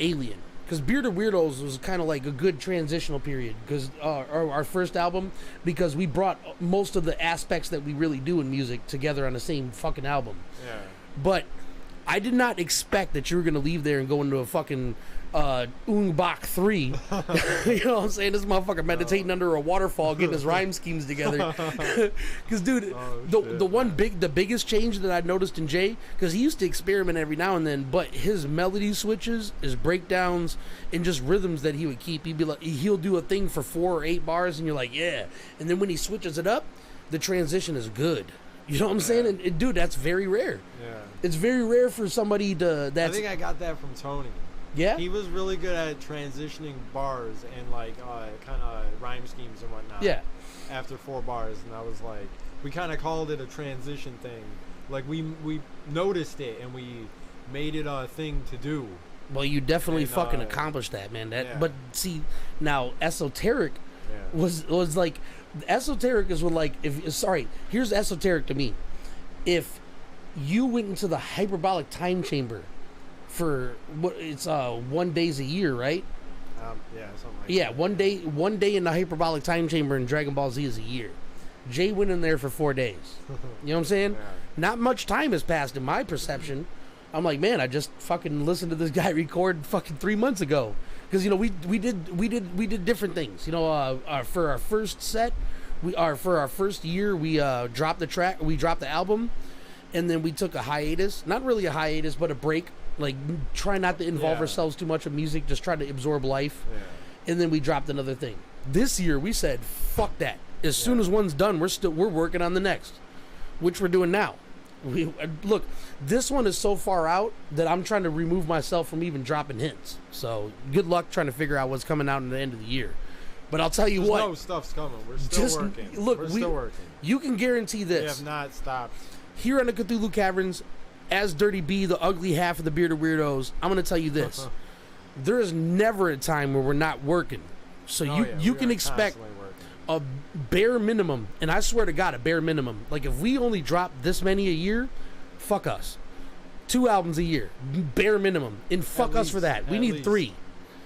Alien, because Bearded Weirdos was kind of like a good transitional period, because our first album, because we brought most of the aspects that we really do in music together on the same fucking album. Yeah. But I did not expect that you were going to leave there and go into a fucking Bach 3. You know what I'm saying? This motherfucker meditating under a waterfall, getting his rhyme schemes together. Because, dude, the biggest change that I noticed in Jay, because he used to experiment every now and then, but his melody switches, his breakdowns, and just rhythms that he would keep, he'd be like, he'll do a thing for 4 or 8 bars, and you're like, yeah. And then when he switches it up, the transition is good. You know what I'm saying? And dude, that's very rare. Yeah. It's very rare for somebody to. I think I got that from Tony. Yeah. He was really good at transitioning bars and like kind of rhyme schemes and whatnot. Yeah. After 4 bars, and I was like, we kind of called it a transition thing. Like we noticed it and we made it a thing to do. Well, you definitely fucking accomplished that, man. But see, now Esoteric was like. Esoteric is when, like, here's Esoteric to me. If you went into the hyperbolic time chamber for what it's 1 day a year, right? Something like that. one day in the hyperbolic time chamber in Dragon Ball Z is a year. Jay went in there for 4 days. You know what I'm saying? Yeah. Not much time has passed in my perception. I'm like, man, I just fucking listened to this guy record fucking 3 months ago. Because, you know, we did different things. You know, for our first set, for our first year, we dropped the album, and then we took a hiatus. Not really a hiatus, but a break. Like, try not to involve ourselves too much in music, just try to absorb life. Yeah. And then we dropped another thing. This year, we said, fuck that. As soon as one's done, we're working on the next, which we're doing now. Look, this one is so far out that I'm trying to remove myself from even dropping hints. So good luck trying to figure out what's coming out in the end of the year. But I'll tell you what, no stuff's coming. We're still working. Look, we're still working. You can guarantee this. We have not stopped. Here on the Cthulhu Caverns, as Dirty B, the ugly half of the Bearded Weirdos, I'm going to tell you this: there is never a time where we're not working. So you can expect a bare minimum, and I swear to God, a bare minimum. Like, if we only drop this many a year, fuck us. 2 albums a year, bare minimum, and fuck us for that. We need 3.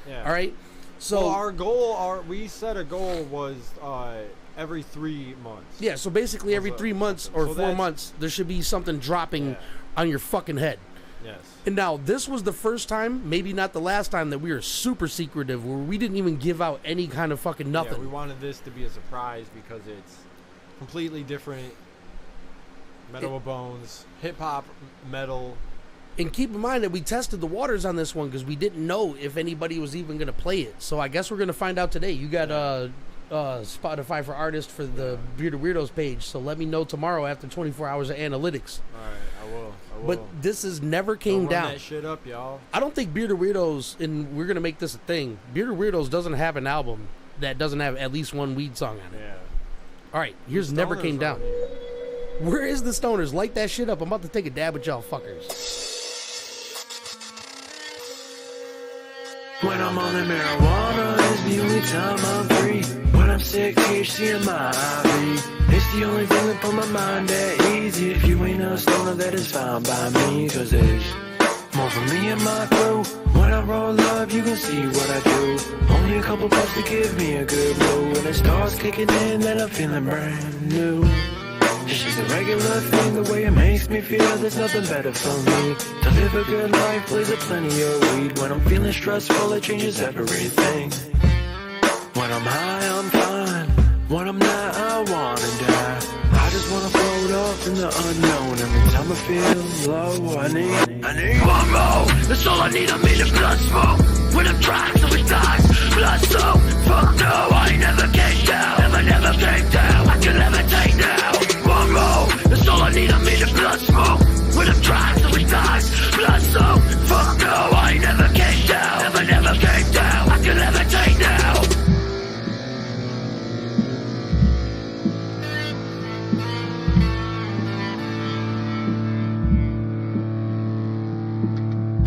Yeah. All right. So we set a goal was every 3 months. Yeah. So basically, every 3 months or 4 months, there should be something dropping on your fucking head. Yes. And now, this was the first time, maybe not the last time, that we were super secretive, where we didn't even give out any kind of fucking nothing. Yeah, we wanted this to be a surprise because it's completely different. Meadow of Bonez, hip-hop, metal. And keep in mind that we tested the waters on this one because we didn't know if anybody was even going to play it. So I guess we're going to find out today. You got Spotify for Artists for the Bearded Weirdos page. So let me know tomorrow after 24 hours of analytics. All right, I will. But this has never came down. Run that shit up, y'all. I don't think Bearded Weirdos, and we're going to make this a thing, Bearded Weirdos doesn't have an album that doesn't have at least one weed song on it. Yeah. All right, here's Never Came Down. Where is the Stoners? Light that shit up. I'm about to take a dab with y'all fuckers. When I'm on the marijuana, it's the only time I'm free. When I'm sick, THC in my IV. It's the only thing that put my mind at ease. If you ain't a stoner, that is fine by me. Cause there's more for me and my crew. When I roll up, you can see what I do. Only a couple puffs to give me a good blow. When it starts kicking in, then I'm feeling brand new. It's It's a regular thing, the way it makes me feel. There's nothing better for me. To live a good life, blaze a plenty of weed. When I'm feeling stressful, it changes everything. When I'm high, I'm fine. When I'm not, I wanna die. I just wanna float off in the unknown. Every time I feel low, I need one more. That's all I need, I'm in a blood smoke. When I'm trying to die, blood soak. Fuck no, I ain't never came down. Never came down, I can levitate now. One more, that's all I need, I'm in a blood smoke. When I'm trying to die, blood soak. Fuck no, I ain't never came down. Never came down, I can levitate now.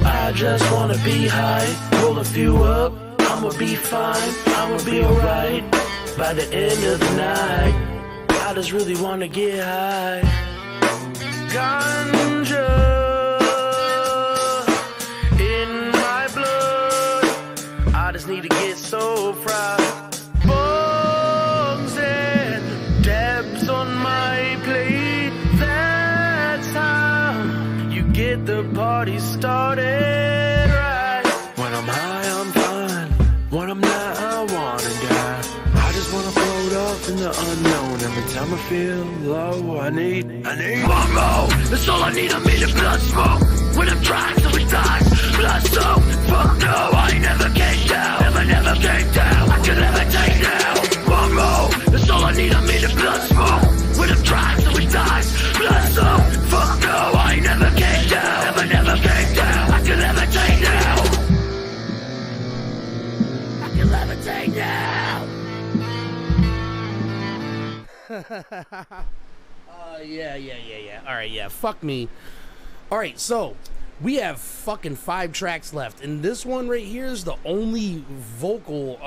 I just wanna be high, roll a few up, I'ma be fine, I'ma be alright. By the end of the night, I just really wanna get high. Ganja in my blood, I just need to get so fried. Bugs and dabs on my plate, that's how you get the party started right. When I'm high, I'm fine. When I'm not, I wanna die. I just wanna float off in the unknown. Every time I feel low, I need one more. That's all I need, I'm in a blood smoke. When I'm trying to die, blood soak. Fuck no, I ain't never came down. Never came down, I can levitate now. One more, that's all I need, I'm in a blood smoke. When I'm trying to die, blood soak. Fuck no, I ain't never came down. Never came down, I can levitate now. I can levitate now. Yeah. All right, yeah. Fuck me. All right, so we have fucking 5 tracks left, and this one right here is the only vocal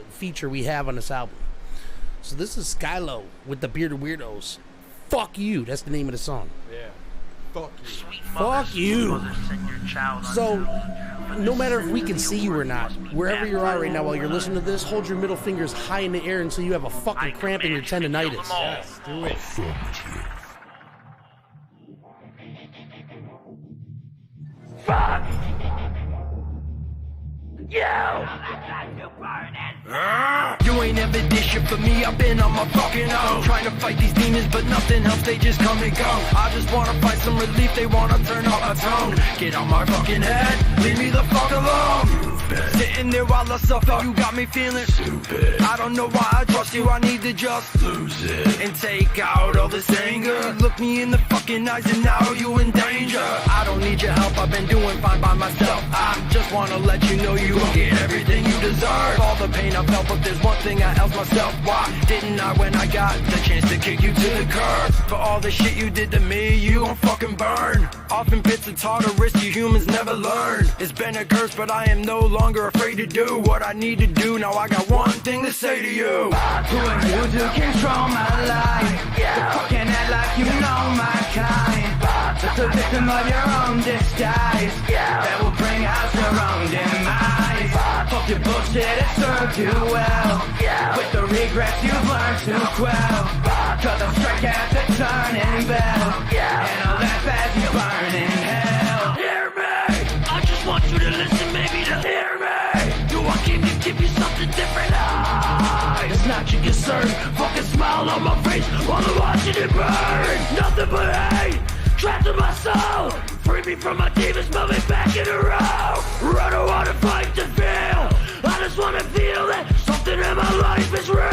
feature we have on this album. So this is Skylo with the Bearded Weirdos. Fuck you. That's the name of the song. Yeah. Fuck you. Fuck you. So, no matter if we can see you or not, wherever you are right now while you're listening to this, hold your middle fingers high in the air until you have a fucking cramp in your tendonitis. Yes, do it. Fuck you! You ain't ever did shit for me, I've been on my fucking own. Trying to fight these demons, but nothing else, they just come and go. I just wanna find some relief, they wanna turn up my tone. Get on my fucking head, leave me the fuck alone. Sitting there while I suffer, you got me feeling stupid. I don't know why I trust you, I need to just lose it and take out all this anger. Look me in the fucking eyes and now you in danger. I don't need your help, I've been doing fine by myself. I just wanna let you know you won't get everything you deserve. All the pain I felt, but there's one thing I asked myself. Why didn't I when I got the chance to kick you to the curb? For all the shit you did to me, you gon' fucking burn. Often bits it's hard to risk, you humans never learn. It's been a curse, but I am no longer afraid to do what I need to do. Now I got one thing to say to you. Who are you to control my life? You're fucking act like you know my kind. Just a victim of your own disguise that will bring out your own demise. Fuck your bullshit, it served you well. With the regrets you've learned to quell. Cause I'm strike at the turning bell. And I'll laugh as you burn in hell. Hear me! I just want you to listen, maybe to hear me. Do I came to give you something different? It's not your concern. Fucking smile on my face while I'm watching it burn. Nothing but hate trapped in my soul. Free me from my demons, move me back in a row. I don't wanna fight to feel. I just wanna feel that something in my life is real.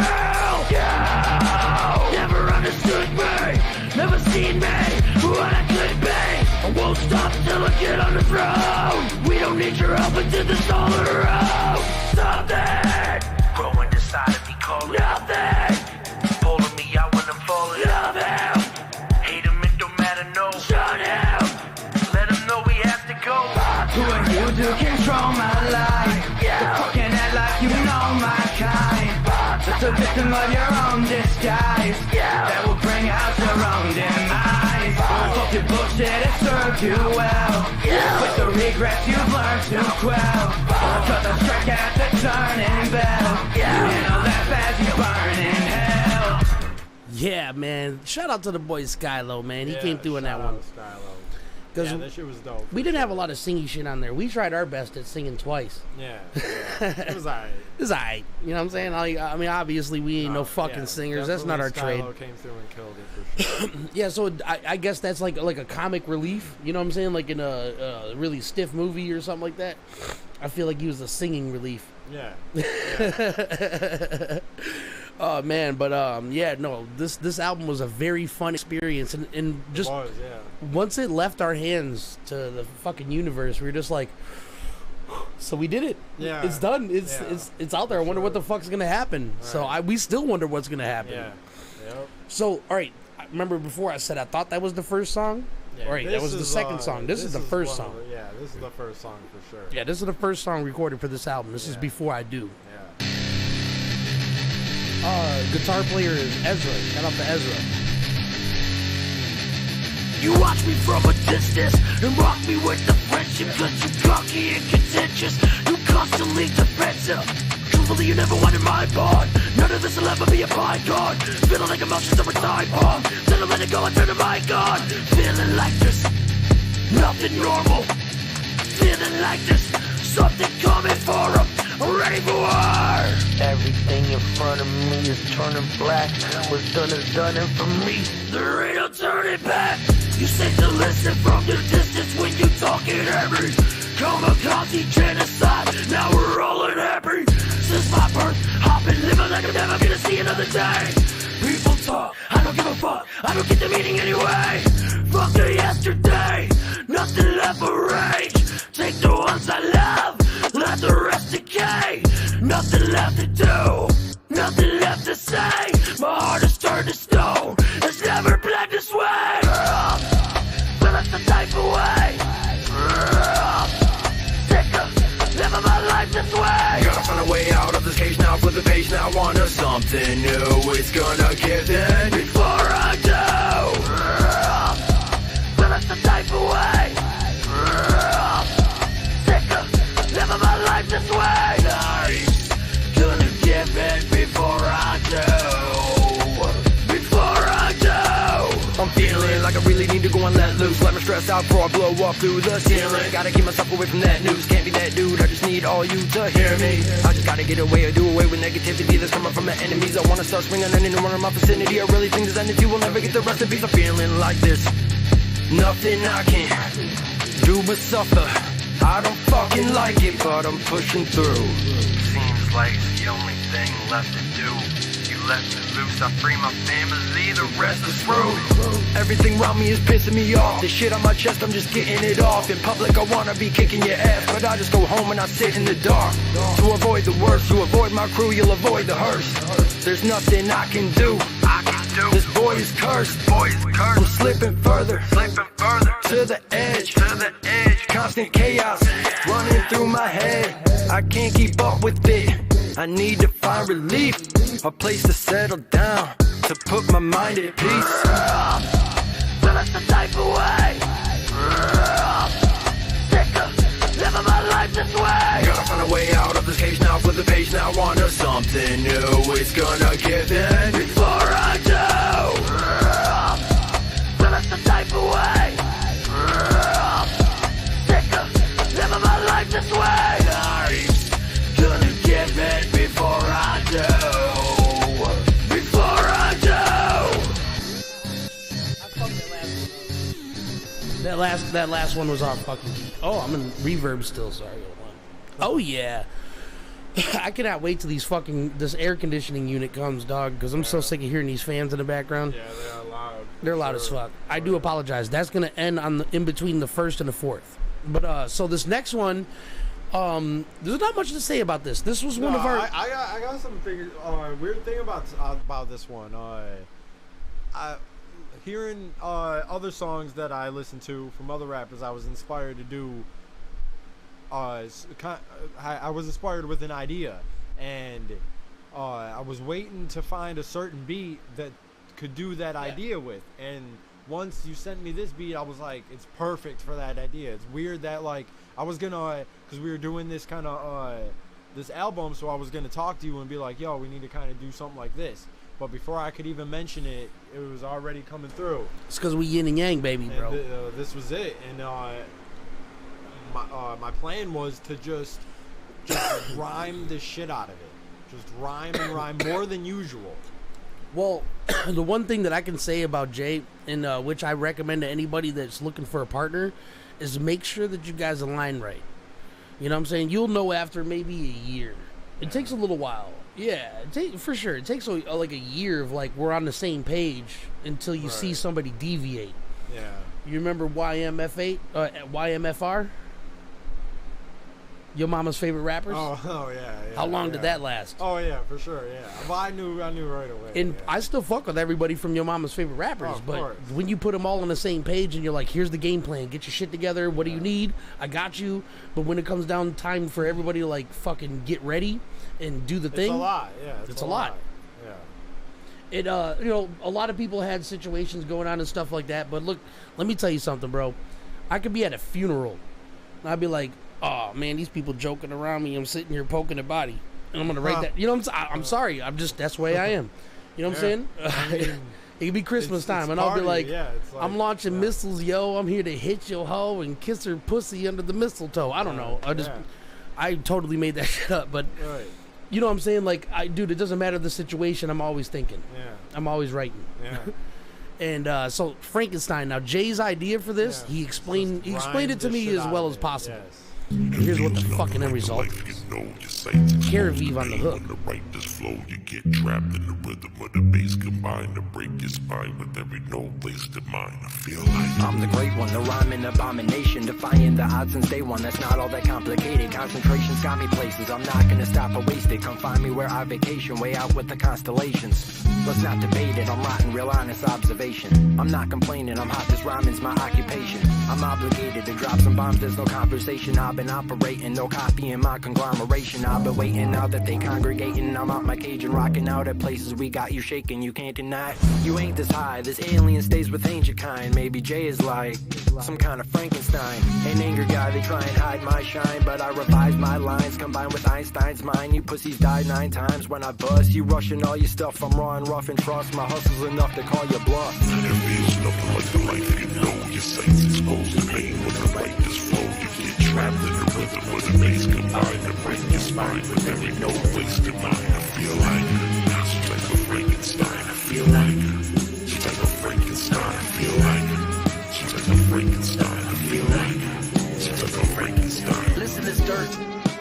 You never understood me, never seen me, what I could be. I won't stop till I get on the throne. We don't need your help until this all around. Something growing inside of me, calling nothing, pulling me out when I'm falling. Nothing, hate him, it don't matter, no. Shut him, let him know we have to go. Who are you to control my life? You're fucking act like you know my kind. Just a victim of your own disguise that will bring out your own demise. Fuck your bullshit, it served you well. With the regrets you've learned to quell. Cause I strike at the turning bell. And I'll laugh as you burn in hell. Yeah, man. Shout out to the boy Skylo, man. He came through in that one. Yeah, that shit was dope. We didn't have a lot of singing shit on there. We tried our best at singing twice. Yeah. It was alright. It was alright. You know what I'm saying? I mean, obviously, we ain't no fucking singers. That's not our trade. Skylo came through and killed it for sure. Yeah, so I guess that's like a comic relief. You know what I'm saying? Like in a really stiff movie or something like that. I feel like he was a singing relief. Yeah. Oh man, but yeah, no, this album was a very fun experience, and just once it left our hands to the fucking universe, we were just like, so we did it. Yeah, it's done. It's out there. I wonder what the fuck's gonna happen. Right. So we still wonder what's gonna happen. Yeah. Yep. So all right, remember before I said I thought that was the first song. Yeah, all right, that was the second song. This is the first song. This is the first song for sure. Yeah, this is the first song recorded for this album. This is Before I Do. Yeah. Guitar player is Ezra. Shout out to Ezra. You watch me from a distance and rock me with the friendship, cause you cocky and contentious. You constantly defensive. Truthfully, you never wanted my bond. None of this will ever be a bygone. Feeling like emotions are a time bomb. Then I let it go and turn the mic on. Feeling like there's nothing normal. Feeling like there's something coming for them. Ready for war. Everything in front of me is turning black. What's done is done, and for me, there ain't no turning back. You say to listen from your distance when you talking heavy. Kamikaze genocide, now we're all unhappy. Since my birth, I've been living like I'm never gonna see another day. People talk, I don't give a fuck, I don't get the meaning anyway. Fuck the yesterday, nothing left for rage. Take the ones I love, let the rest decay. Nothing left to do, nothing left to say. My heart has turned to stone, it's never bled this way. But that's the type of way. Sick of living my life this way. Gotta find a way out of this cage now, flip the page now, onto something new. It's gonna give in before I do. But that's the type of way. Sick of living my life this way. Gonna give in before I do. Before I do. I'm feeling like I really need to go and let loose. Let me stress out before I blow up through the ceiling. Gotta keep myself away from that news. Can't be that dude, I just need all you to hear me. I just gotta get away or do away with negativity that's coming from my enemies. I wanna start swinging on anyone in my vicinity. I really think this entity will never get the recipes. I'm feeling like this. Nothing I can do but suffer. I don't fucking like it, but I'm pushing through. Seems like it's the only thing left to do. You let me loose, I free my family, the rest is through. Everything around me is pissing me off. The shit on my chest, I'm just getting it off. In public, I wanna be kicking your ass, but I just go home and I sit in the dark. To avoid the worst, you avoid my crew, you'll avoid the hearse. There's nothing I can do. This boy is cursed. I'm slipping further to the edge. Constant chaos running through my head. I can't keep up with it. I need to find relief, a place to settle down, to put my mind at peace. But that's the type of way. Sick of living my life this way. Gotta find a way out of this cage now, flip the page now, onto something new. It's gonna give in before I do. But that's the type of way. Sick of living my life this way. Gonna give in before I do. Before I do. That last one was off fucking key. Oh, I'm in reverb still. Sorry. Oh yeah. I cannot wait till this air conditioning unit comes, dog, because I'm so sick of hearing these fans in the background. Yeah, they are loud. They're loud as fuck. I do apologize. That's gonna end in between the first and the fourth. But so this next one, there's not much to say about this. This was one of our. I got some weird thing about this one. Hearing other songs that I listened to from other rappers, I was inspired to do. I was inspired with an idea, and I was waiting to find a certain beat that could do that idea with. And once you sent me this beat, I was like, it's perfect for that idea. It's weird that like I was gonna, because we were doing this kind of this album, so I was gonna talk to you and be like, yo, we need to kind of do something like this. But before I could even mention it, it was already coming through. It's because we yin and yang, baby, bro. And this was it. And my plan was to just rhyme the shit out of it. Just rhyme and rhyme more than usual. Well, the one thing that I can say about Jay, and which I recommend to anybody that's looking for a partner, is make sure that you guys align right. You know what I'm saying? You'll know after maybe a year. It takes a little while. Yeah, for sure. It takes like a year of like we're on the same page until you see somebody deviate. Yeah. You remember YMFR? Your mama's favorite rappers? Oh yeah. How long did that last? Oh yeah, for sure. Yeah, but I knew right away. And I still fuck with everybody from your mama's favorite rappers, of but course. when you put them all on the same page and you're like, here's the game plan, get your shit together. What do you need? I got you. But when it comes down time for everybody to like fucking get ready and do the thing, it's a lot. Yeah, it's a lot. Yeah. It you know, a lot of people had situations going on and stuff like that. But look, let me tell you something, bro. I could be at a funeral and I'd be like, oh man, these people joking around me. I'm sitting here poking the body, and I'm gonna write that. You know what I'm saying? I'm sorry. I'm just that's the way I am. You know what I'm saying? I mean, it could be Christmas time, and I'll be like, I'm launching missiles, yo. I'm here to hit your hoe and kiss her pussy under the mistletoe. I don't know. I totally made that shit up, but you know what I'm saying? Like, dude, it doesn't matter the situation. I'm always thinking. Yeah. I'm always writing. Yeah. And so Frankenstein. Now Jay's idea for this, he explained it to me as well as possible. Yes. Here's what the fucking end result is. Caravive on the hook. Write this flow, you get trapped in the rhythm of the bass combined to break your spine with every note wasted mind. I feel like I'm the great one, the rhyming abomination, defying the odds since day one. That's not all that complicated. Concentration's got me places. I'm not gonna stop or waste it. Come find me where I vacation, way out with the constellations. Let's not debate it. I'm writing real honest observation. I'm not complaining. I'm hot. This rhyming's my occupation. I'm obligated to drop some bombs. There's no conversation. I've been operating, no copying my conglomeration. I've been waiting now that they congregating. I'm out my cage and rocking out at places we got you shaking. You can't deny you ain't this high. This alien stays with ancient kind. Maybe Jay is like some kind of Frankenstein. An anger guy, they try and hide my shine, but I revise my lines combined with Einstein's mind. You pussies died 9 times when I bust. You rushing all your stuff. I'm raw and rough and trust. My hustle's enough to call you bluff. There feels nothing like the life you know. Your sights exposed to pain when I write this flow. You get trapped in the rhythm of the bass combined to break your spine with every note wasted mind. I feel like some type of Frankenstein. I feel like some type of Frankenstein. I feel like some type of Frankenstein. I feel like some type of Frankenstein. Listen to dirt,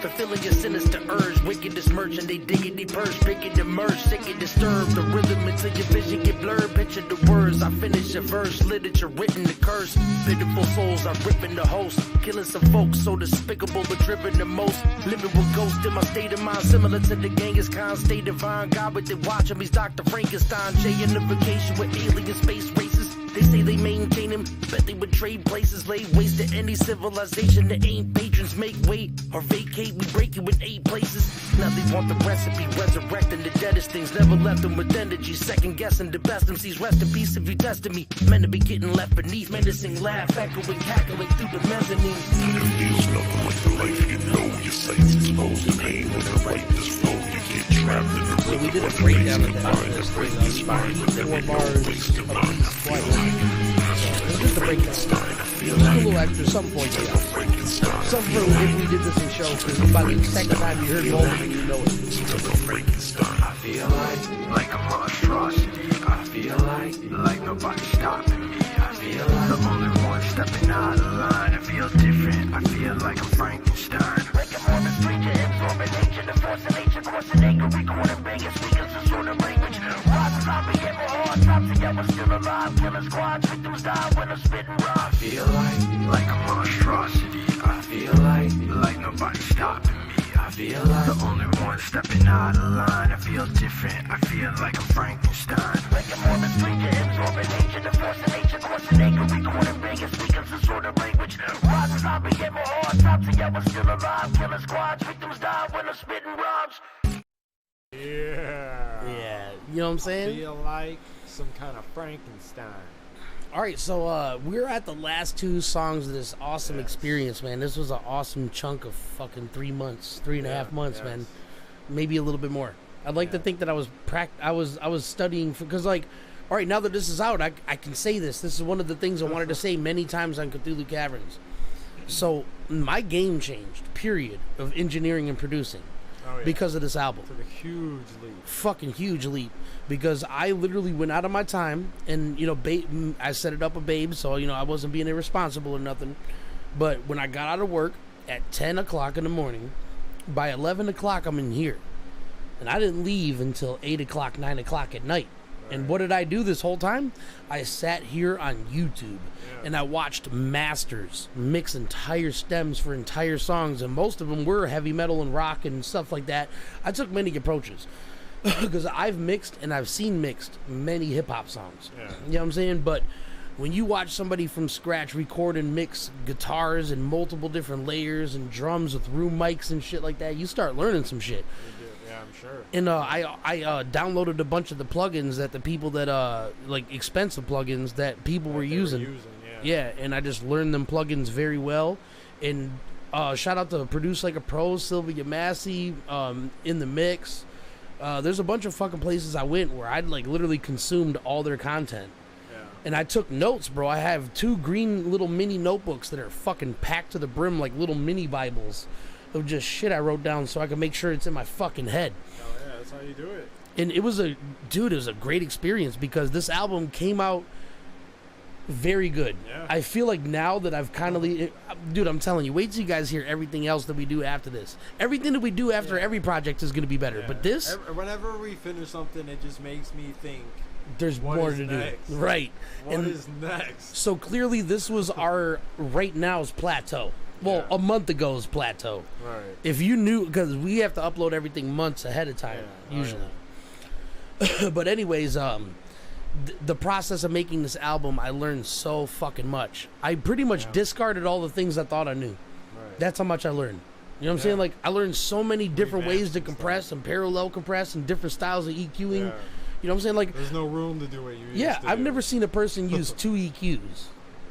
fulfilling your sinister urge. Wickedest merchant, they diggity purse, picking the merge, sick and disturbed. The rhythm until your vision get blurred. Picture the words, I finish a verse, literature written the curse. Pitiful souls, I'm ripping the host, killing some folks so despicable but driven the most. Living with ghosts in my state of mind, similar to the Genghis Khan, stay divine. God with the watch him, he's Dr. Frankenstein. Jay in the vacation with alien space races. They say they maintain him, bet they would trade places, lay waste to any civilization that ain't patrons. Make way or vacate, we break it with 8 places. Now they want the recipe, resurrecting the deadest things. Never left them with energy, second guessing the best MCs. Rest in peace if you tested me. Men to be getting left beneath, menacing laugh, echoing, cackling through the mezzanine. There feels nothing like the life you know. Your sights exposed to pain when I write this flow. You get trapped in the rhythm. So we did a breakdown of that. Let's break down 4 bars of each just a breakdown. Just a little extra, some points. Some for if we did this in show, because by the second time you heard both of them, you know it. I feel like a monstrosity. I feel like nobody stopping me. I feel like the only one stepping out of line. I feel different. I feel like I'm Frankenstein. Like a Mormon preacher, absorbing nature, the force of nature, crossing anchor, recording Vegas, speaking some sort of language. Rise zombie, ever hard times, yeah, we're still alive. Killing squads, victims die when I'm spitting rhymes. I feel like a monstrosity. I feel like nobody stopping me. I feel like the only one stepping out of line. I feel different. I feel like I'm Frankenstein. Like a Mormon preacher, absorbing nature, the force of nature, crossing anchor, recording Vegas, speaking some sort of language. Rise zombie, ever hard times, yeah, we're still alive. Killing squads, victims die when I'm spitting rhymes. Yeah. Yeah, you know what I'm saying? I feel like some kind of Frankenstein. All right, so we're at the last 2 songs of this awesome experience, man. This was an awesome chunk of fucking 3 months, 3.5 months, man. Maybe a little bit more. I'd like to think that I was studying because, like, all right, now that this is out, I can say this. This is one of the things I wanted to say many times on Cthulhu Caverns. So my game changed, period, of engineering and producing because of this album. Took a huge leap. Fucking huge leap. Because I literally went out of my time and, you know, I set it up a babe, so, you know, I wasn't being irresponsible or nothing. But when I got out of work at 10 o'clock in the morning, by 11 o'clock I'm in here. And I didn't leave until 8 o'clock, 9 o'clock at night. And what did I do this whole time? I sat here on YouTube and I watched masters mix entire stems for entire songs, and most of them were heavy metal and rock and stuff like that. I took many approaches because I've mixed and I've seen mixed many hip-hop songs. You know what I'm saying? But when you watch somebody from scratch record and mix guitars and multiple different layers and drums with room mics and shit like that, you start learning some shit. Yeah, I'm sure. And I downloaded a bunch of the plugins that the people that like expensive plugins that people were using. Yeah, and I just learned them plugins very well. And shout out to Produce Like a Pro, Sylvia Massey, In the Mix. There's a bunch of fucking places I went where I'd like literally consumed all their content. And I took notes, bro. I have 2 green little mini notebooks that are fucking packed to the brim like little mini Bibles of just shit I wrote down so I can make sure it's in my fucking head. Oh yeah, that's how you do it. And it was a great experience because this album came out very good. Yeah. I feel like now that I've kind of, dude, I'm telling you, wait till you guys hear everything else that we do after this. Everything that we do after every project is going to be better. But this, whenever we finish something, it just makes me think. There's more to do. Right. What is next? So clearly this was our right now's plateau. Well, a month ago's plateau. Right. If you knew, because we have to upload everything months ahead of time, usually. But anyways, the process of making this album, I learned so fucking much. I pretty much discarded all the things I thought I knew. Right. That's how much I learned. You know what I'm saying? Like, I learned so many different ways to compress and parallel compress and different styles of EQing. Yeah. You know what I'm saying? Like, there's no room to do what you used to I've do. never seen a person use 2 EQs.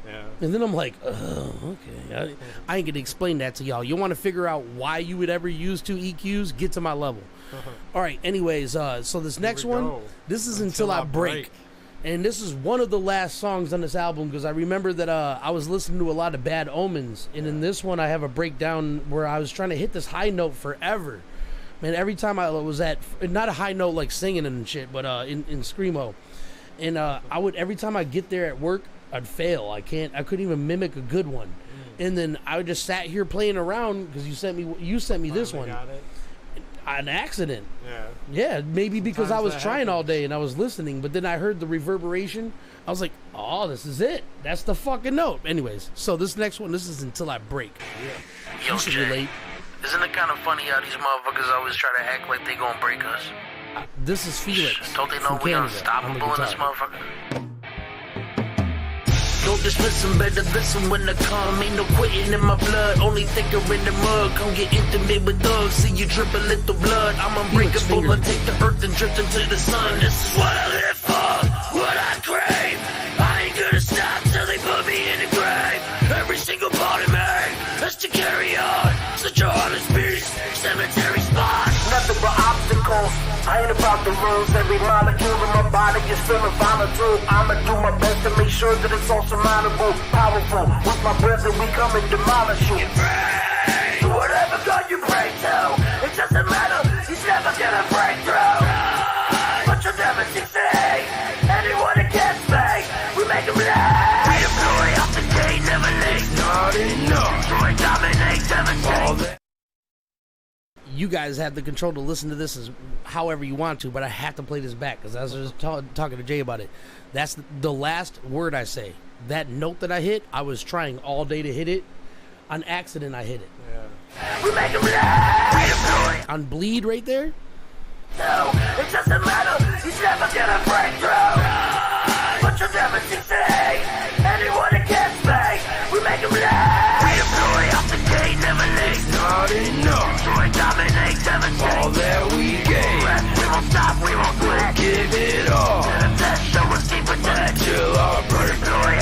Yeah. And then I'm like, oh, okay. I ain't gonna explain that to y'all. You want to figure out why you would ever use 2 EQs? Get to my level. All right. Anyways, so this next one, this is Until I Break. And this is one of the last songs on this album because I remember that I was listening to a lot of Bad Omens. And in this one, I have a breakdown where I was trying to hit this high note forever. Man, every time I was at, not a high note like singing and shit, but in Screamo. And every time I get there at work, I'd fail. I couldn't even mimic a good one. And then I just sat here playing around because you sent me this one. Got it. An accident. Yeah, maybe because I was trying all day and I was listening, but then I heard the reverberation. I was like, oh, this is it. That's the fucking note. Anyways, so this next one, this is Until I Break. Yo, You should Jay, relate. isn't it kind of funny how these motherfuckers always try to act like they gonna break us? This is Felix. Don't they know from we Canada, unstoppable on in the this guitar. motherfucker? Don't dismiss them, better listen when I come. Ain't no quitting in my blood, only thicker in the mud. Come get intimate with thugs, see you drip a little blood. I'm unbreakable, I take the earth and drift into the sun. This is what I live for, what I crave. I ain't gonna stop till they put me in the grave. Every single part of me has to carry on. Such a heartless beast, cemetery spot. Nothing but obstacles. I ain't about the rules. Every molecule in my body is feeling volatile. I'ma do my best to make sure that it's all surmountable. Powerful. With my brethren, we come and demolish you. To whatever God you pray to, it doesn't matter. He's never gonna break through. But you'll never succeed. Anyone against me, we make them late. We deploy off the gate, never late. Not enough. Destroy, dominate, devastate. You guys have the control to listen to this as however you want to, but I have to play this back because I was just talking to Jay about it. That's the last word I say. That note that I hit, I was trying all day to hit it. On accident, I hit it. Yeah. We make them lie. On bleed right there. No, it doesn't matter. He's never gonna break through. But you'll never succeed. Anyone against me, we make them lie. We deploy off the gate, never leave. Not enough. Destroy, dominate, devastate. All that we gain. We won't stop, we won't quit. Give it all. To the best, show us deep within. Till our break. Deploy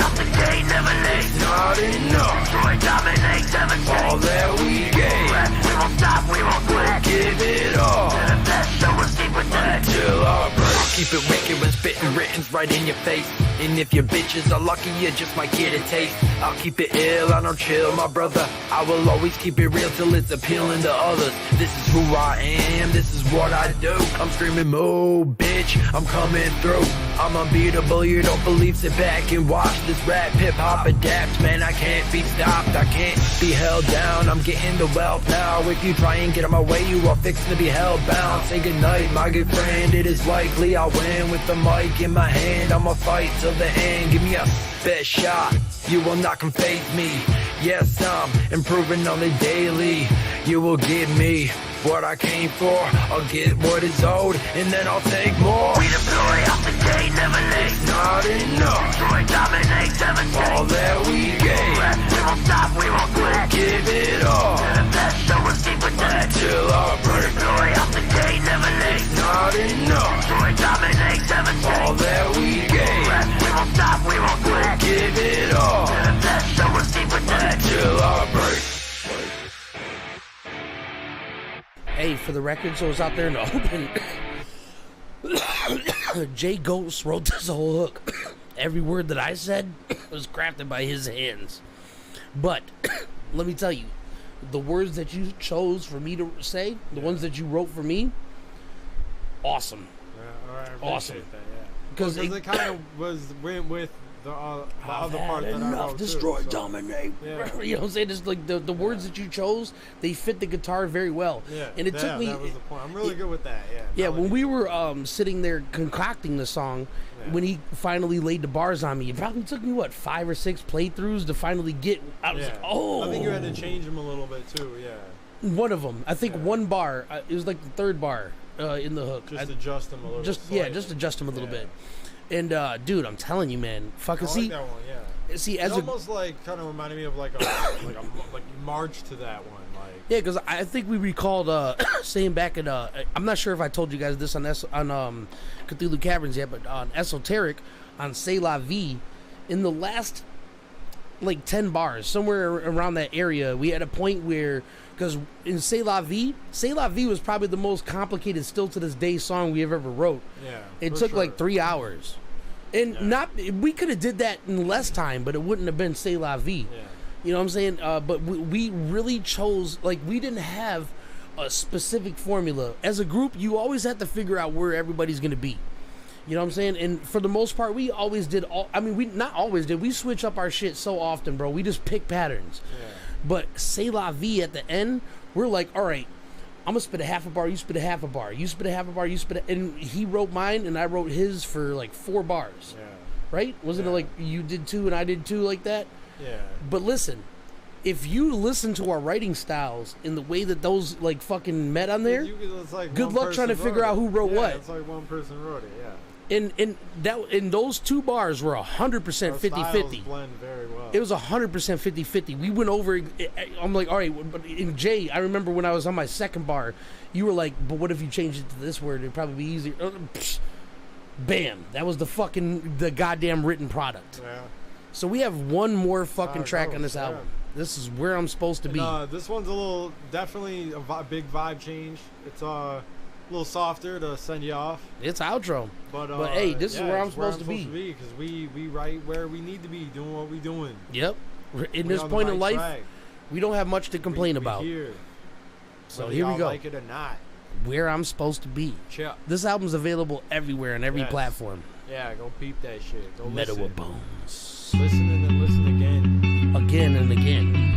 keep it wicked when spitting writtens right in your face. And if your bitches are lucky, you just might get a taste. I'll keep it ill, I don't chill, my brother. I will always keep it real till it's appealing to others. This is who I am, this is what I do. I'm screaming, moo, bitch, I'm coming through. I'm unbeatable, you don't believe, sit back and watch this rap hip-hop adapt. Man, I can't be stopped, I can't be held down. I'm getting the wealth now. If you try and get on my way, you are fixing to be held bound. Say goodnight, my good friend, it is likely I'll win. With the mic in my hand, I'ma fight till the end. Give me a best shot, you will not can fake me. Yes, I'm improving on the daily. You will give me what I came for. I'll get what is owed, and then I'll take more. We deploy out the day, never late. It's not enough. Destroy, dominate, devastate. All that we gain, We won't stop, we won't quit. give it all To the best, show us deep within. till I break. Deploy out the day, never late. It's not enough. Destroy, dominate, devastate. All that we gain, We won't stop, we won't quit. give it all To the best, show us deep within. till I break. Hey, for the record, so it's out there in the open. Jay Ghost wrote this whole hook. Every word that I said was crafted by his hands. But let me tell you, the words that you chose for me to say, the ones that you wrote for me, awesome. Awesome. Because it kind of went with the other part that I wrote destroy, too, so. dominate. Yeah. You know what I'm saying? It's like the words that you chose, they fit the guitar very well. Yeah, and it took me. That was the point. I'm really good with that. Yeah. Yeah, when we were sitting there concocting the song, when he finally laid the bars on me, it probably took me 5 or 6 playthroughs to finally get. I was like, oh. I think you had to change them a little bit too. Yeah. One of them, I think one bar. It was like the third bar in the hook. Just adjust them a little. Just adjust them a little bit. And dude, I'm telling you, man, fucking I like that one. Yeah. See, as almost like kind of reminded me of like March to that one. Like yeah, because I think we recalled saying back at I'm not sure if I told you guys this on Cthulhu Caverns yet, but on Esoteric on C'est La Vie, in the last like 10 bars, somewhere around that area, we had a point where, because in C'est La Vie was probably the most complicated, still to this day, song we have ever wrote. Yeah, it took like 3 hours. And we could have did that in less time, but it wouldn't have been C'est La Vie. Yeah. You know what I'm saying? But we really chose, like, we didn't have a specific formula. As a group, you always have to figure out where everybody's going to be. You know what I'm saying? And for the most part, we always did we not always did. We switch up our shit so often, bro. We just pick patterns. Yeah. But C'est La Vie at the end, we're like, all right, I'm going to spit a half a bar, you spit a half a bar, you spit a half a bar, you spit a... And he wrote mine, and I wrote his for like 4 bars. Yeah. Right? Wasn't it like you did 2 and I did 2 like that? Yeah. But listen, if you listen to our writing styles in the way that those like fucking met on there, it's like good luck trying to figure out who wrote what. It's like one person wrote it, yeah. And those 2 bars were 100% 50-50. Blend very well. It was 100% 50-50. We went over. I'm like, all right. But in Jay, I remember when I was on my second bar, you were like, but what if you changed it to this word? It'd probably be easier. Bam! That was the goddamn written product. Yeah. So we have one more fucking track on this album. This is Where I'm Supposed to Be. This one's definitely a big vibe change. It's a little softer to send you off. It's outro. But hey, this is where I'm supposed to be. Because we write where we need to be, doing what we doing. Yep. In this point in life, we don't have much to complain about. Here. So here we go. Like it or not. Where I'm Supposed to Be. Chill. This album's available everywhere on every platform. Yeah, go peep that shit. Go Meadow listen. Of Bonez. Listen and then listen again. Again and again.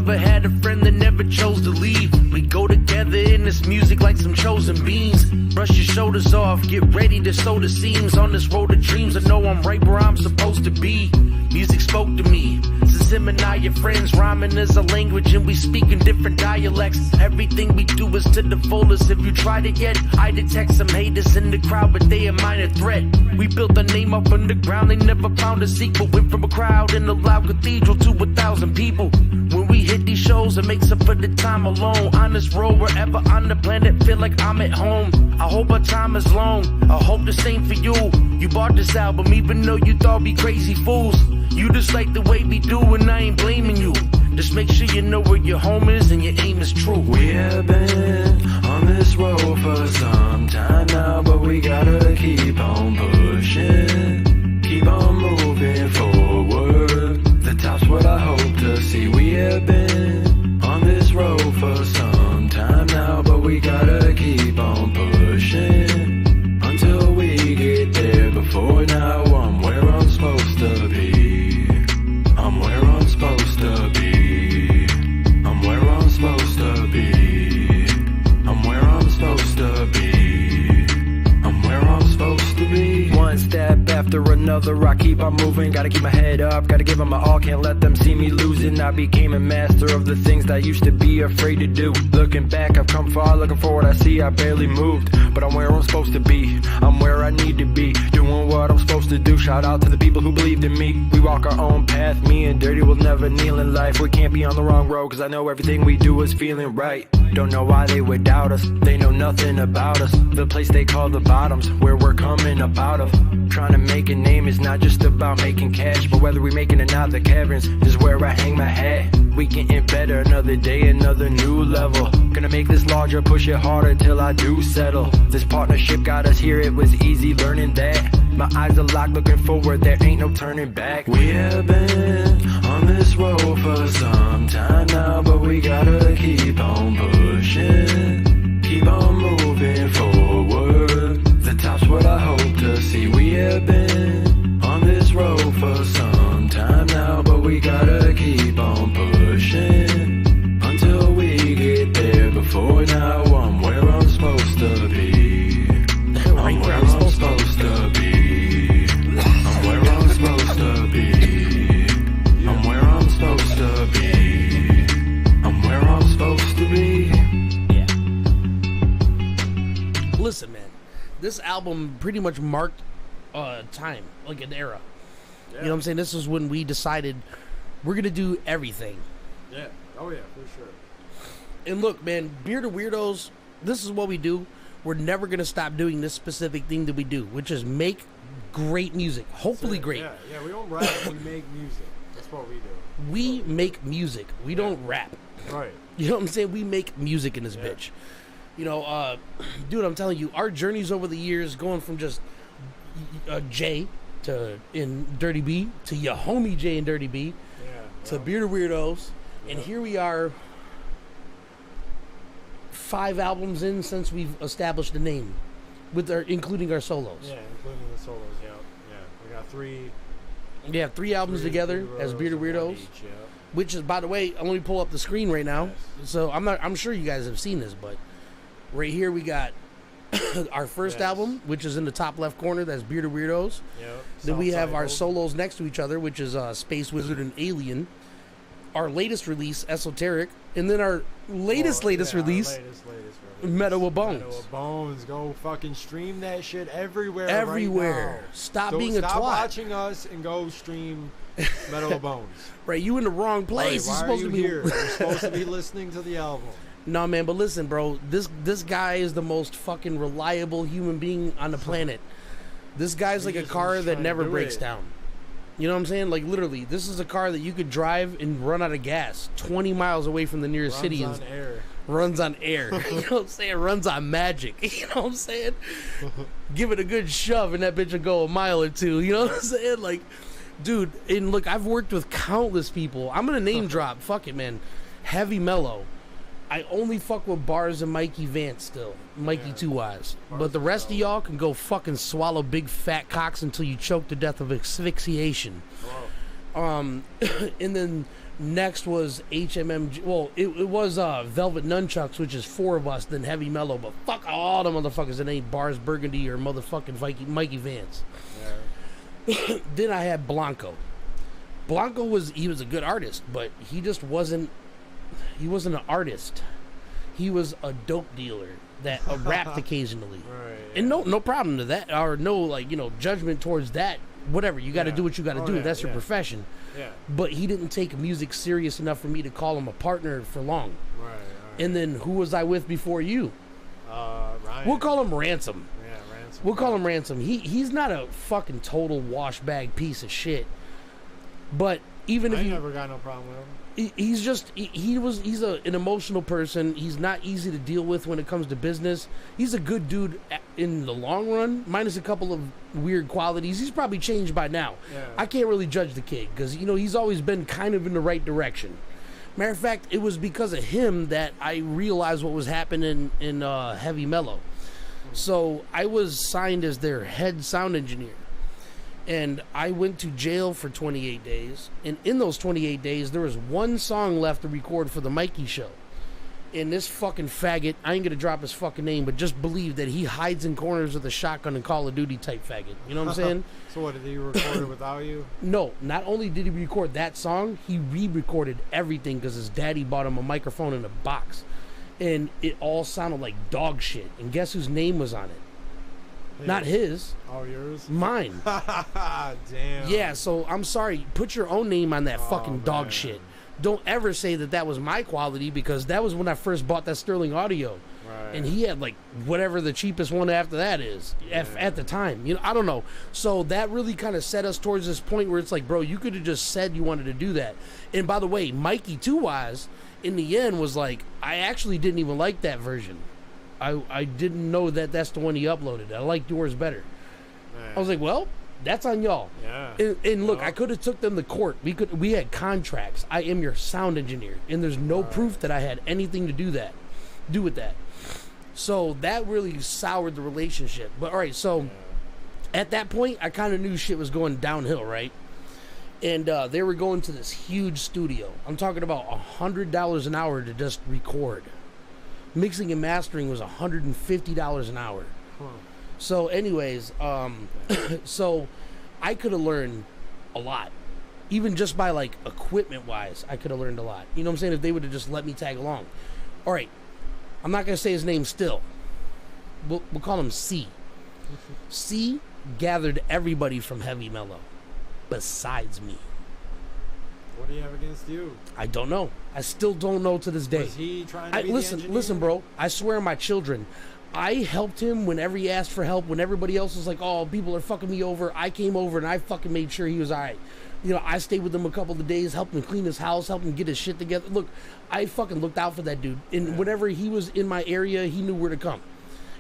Had a friend that never chose to leave. We go together in this music like some chosen beings. Brush your shoulders off, get ready to sow the seams. On this road of dreams, I know I'm right where I'm supposed to be. Music spoke to me. Since him and I are friends, rhyming is a language and we speak in different dialects. Everything we do is to the fullest. If you tried it yet, I detect some haters in the crowd, but they a minor threat. We built a name up underground, they never found a sequel. Went from a crowd in a loud cathedral to 1,000 people. When when we hit these shows, it makes up for the time alone. On this road, wherever on the planet, feel like I'm at home. I hope our time is long, I hope the same for you. You bought this album even though you thought we crazy fools. You just like the way we do and I ain't blaming you. Just make sure you know where your home is and your aim is true. We have been on this road for some time now, but we gotta keep on pushing, keep on moving forward. The top's what I hope to see. We have been on this road for some time now, but we gotta keep on pushing until we get there. Before now, I'm where I'm supposed to be. I'm where I'm supposed to be. I'm where I'm supposed to be. I'm where I'm supposed to be. I'm where I'm supposed to be. One step after another, I keep on moving. Gotta keep my head up, gotta give them my all. Can't let them see me losing. I became a master of the things that I used to be afraid to do. Looking back, I've come far. Looking forward, I see I barely moved, but I'm where I'm supposed to be. I'm where I need to be, doing what I'm supposed to do. Shout out to the people who believed in me. We walk our own path, me and Dirty will never kneel in life. We can't be on the wrong road, cause I know everything we do is feeling right. Don't know why they would doubt us, they know nothing about us. The place they call the bottoms, where we're coming up out of. Trying to make a name is not just about making cash, but whether we making it or not, the Caverns is where I hang my hat. We getting better, another day, another new level. Gonna make this larger, push it harder till I do settle. This partnership got us here, it was easy learning that. My eyes are locked, looking forward, there ain't no turning back. We have been on this road for some time now, but we gotta keep on pushing, keep on moving forward. The top's what I hope to see. We have been on this road for some time now, but we gotta keep on pushing until we get there. Before now, I'm where I'm supposed to be. I'm where I'm supposed to be. I'm where I'm supposed to be. I'm where I'm supposed to be. I'm where I'm supposed to be. Listen, man, this album pretty much marked time, like an era. You know what I'm saying? This is when we decided we're gonna do everything. Yeah. Oh yeah, for sure. And look, man, Bearded Weirdos, this is what we do. We're never gonna stop doing this specific thing that we do, which is make great music. Hopefully great. Yeah, we don't rap, we make music. That's what we do. We make music. We don't rap. Right. You know what I'm saying? We make music in this bitch. You know, dude, I'm telling you, our journeys over the years, going from just Jay to in Dirty B to your homie Jay and Dirty B to Bearded Weirdos, and here we are, 5 albums in since we've established the name, with our including our solos. Yeah, including the solos. Yeah. We got 3. Yeah, 3 albums together as Bearded Weirdos. Which is, by the way, let me pull up the screen right now. Yes. So I'm sure you guys have seen this, but right here we got our first album, which is in the top left corner. That's Bearded Weirdos. Yep. Then we have our solos next to each other, which is Space Wizard and Alien. Our latest release, Esoteric, and then our latest release, Meadow Of Bonez. Meadow Of Bonez. Go fucking stream that shit everywhere. Everywhere. Right now. Stop being a twat. Stop watching us and go stream Meadow Of Bonez. Right, you in the wrong place. Why You're supposed are you to be here? You're supposed to be listening to the album. No, man, but listen, bro. This guy is the most fucking reliable human being on the planet. This guy's like a car that never breaks down. You know what I'm saying? Like, literally, this is a car that you could drive and run out of gas 20 miles away from the nearest city. Runs on air. Runs on air. You know what I'm saying? Runs on magic. You know what I'm saying? Give it a good shove and that bitch will go a mile or two. You know what I'm saying? Like, dude, and look, I've worked with countless people. I'm going to name drop. Fuck it, man. Heavy Mellow. I only fuck with Bars and Mikey Vance still. Mikey Two Eyes. But the rest of y'all can go fucking swallow big fat cocks until you choke to death of asphyxiation. And then next was HMMG. Well, it was Velvet Nunchucks, which is 4 of us, then Heavy Mellow. But fuck all the motherfuckers that ain't Bars Burgundy or motherfucking Mikey Vance. Yeah. Then I had Blanco. Blanco was a good artist, but he just wasn't. He wasn't an artist. He was a dope dealer that rapped occasionally. Right, yeah. And no problem to that, or no, like, you know, judgment towards that whatever. You got to do what you got to do. Yeah, That's your yeah. profession. Yeah. But he didn't take music serious enough for me to call him a partner for long. Right. And then who was I with before you? Ryan. We'll call him Ransom. Yeah, Ransom. We'll call him Ransom. He's not a fucking total washbag piece of shit. But even if I you never got no problem with him. he's an emotional person. He's not easy to deal with when it comes to business. He's a good dude in the long run, minus a couple of weird qualities. He's probably changed by now. Yeah. I can't really judge the kid because he's always been kind of in the right direction. Matter of fact, it was because of him that I realized what was happening in Heavy Mellow. So I was signed as their head sound engineer. And I went to jail for 28 days. And in those 28 days, there was one song left to record for the Mikey show. And this fucking faggot, I ain't gonna drop his fucking name, but just believe that he hides in corners with a shotgun and Call of Duty type faggot. You know what I'm saying? So what, did he record it without you? No, not only did he record that song, he re-recorded everything because his daddy bought him a microphone in a box. And it all sounded like dog shit. And guess whose name was on it? Not his. Oh, yours? Mine. Damn. Yeah, so I'm sorry. Put your own name on that fucking dog shit. Don't ever say that was my quality because that was when I first bought that Sterling Audio. Right. And he had like whatever the cheapest one after that is at the time. I don't know. So that really kind of set us towards this point where it's like, bro, you could have just said you wanted to do that. And by the way, Mikey Two Wise in the end was like, I actually didn't even like that version. I didn't know that that's the one he uploaded. I liked yours better. Man. I was like, well, that's on y'all. Yeah. And look, I could have took them to court. We had contracts. I am your sound engineer, and there's no proof that I had anything to do with that. So that really soured the relationship. But all right, so at that point, I kind of knew shit was going downhill, right? And they were going to this huge studio. I'm talking about $100 an hour to just record. Mixing and mastering was $150 an hour. So anyways, so I could have learned a lot. Even just by like equipment wise, I could have learned a lot. You know what I'm saying? If they would have just let me tag along. All right, I'm not going to say his name still. We'll call him C. C gathered everybody from Heavy Mellow besides me. What do you have against you? I don't know. I still don't know to this day. Was he trying to be listen, the engineer? listen, bro. I swear on my children. I helped him whenever he asked for help. When everybody else was like, "Oh, people are fucking me over," I came over and I fucking made sure he was all right. I stayed with him a couple of days, helped him clean his house, helped him get his shit together. Look, I fucking looked out for that dude. And whenever he was in my area, he knew where to come.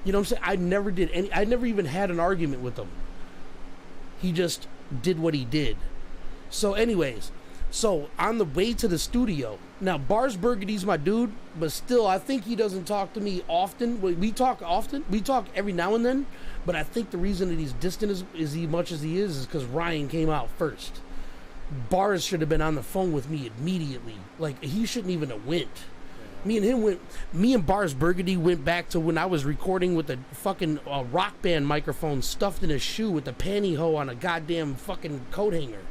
You know what I'm saying? I never even had an argument with him. He just did what he did. So anyways, so on the way to the studio, now Bars Burgundy's my dude, but still I think he doesn't talk to me often. We talk often. We talk every now and then, but I think the reason that he's distant as much as he is because Ryan came out first. Bars should have been on the phone with me immediately. Like, he shouldn't even have went. Me and Bars Burgundy went back to when I was recording with a fucking rock band microphone stuffed in a shoe with a pantyhose on a goddamn fucking coat hanger.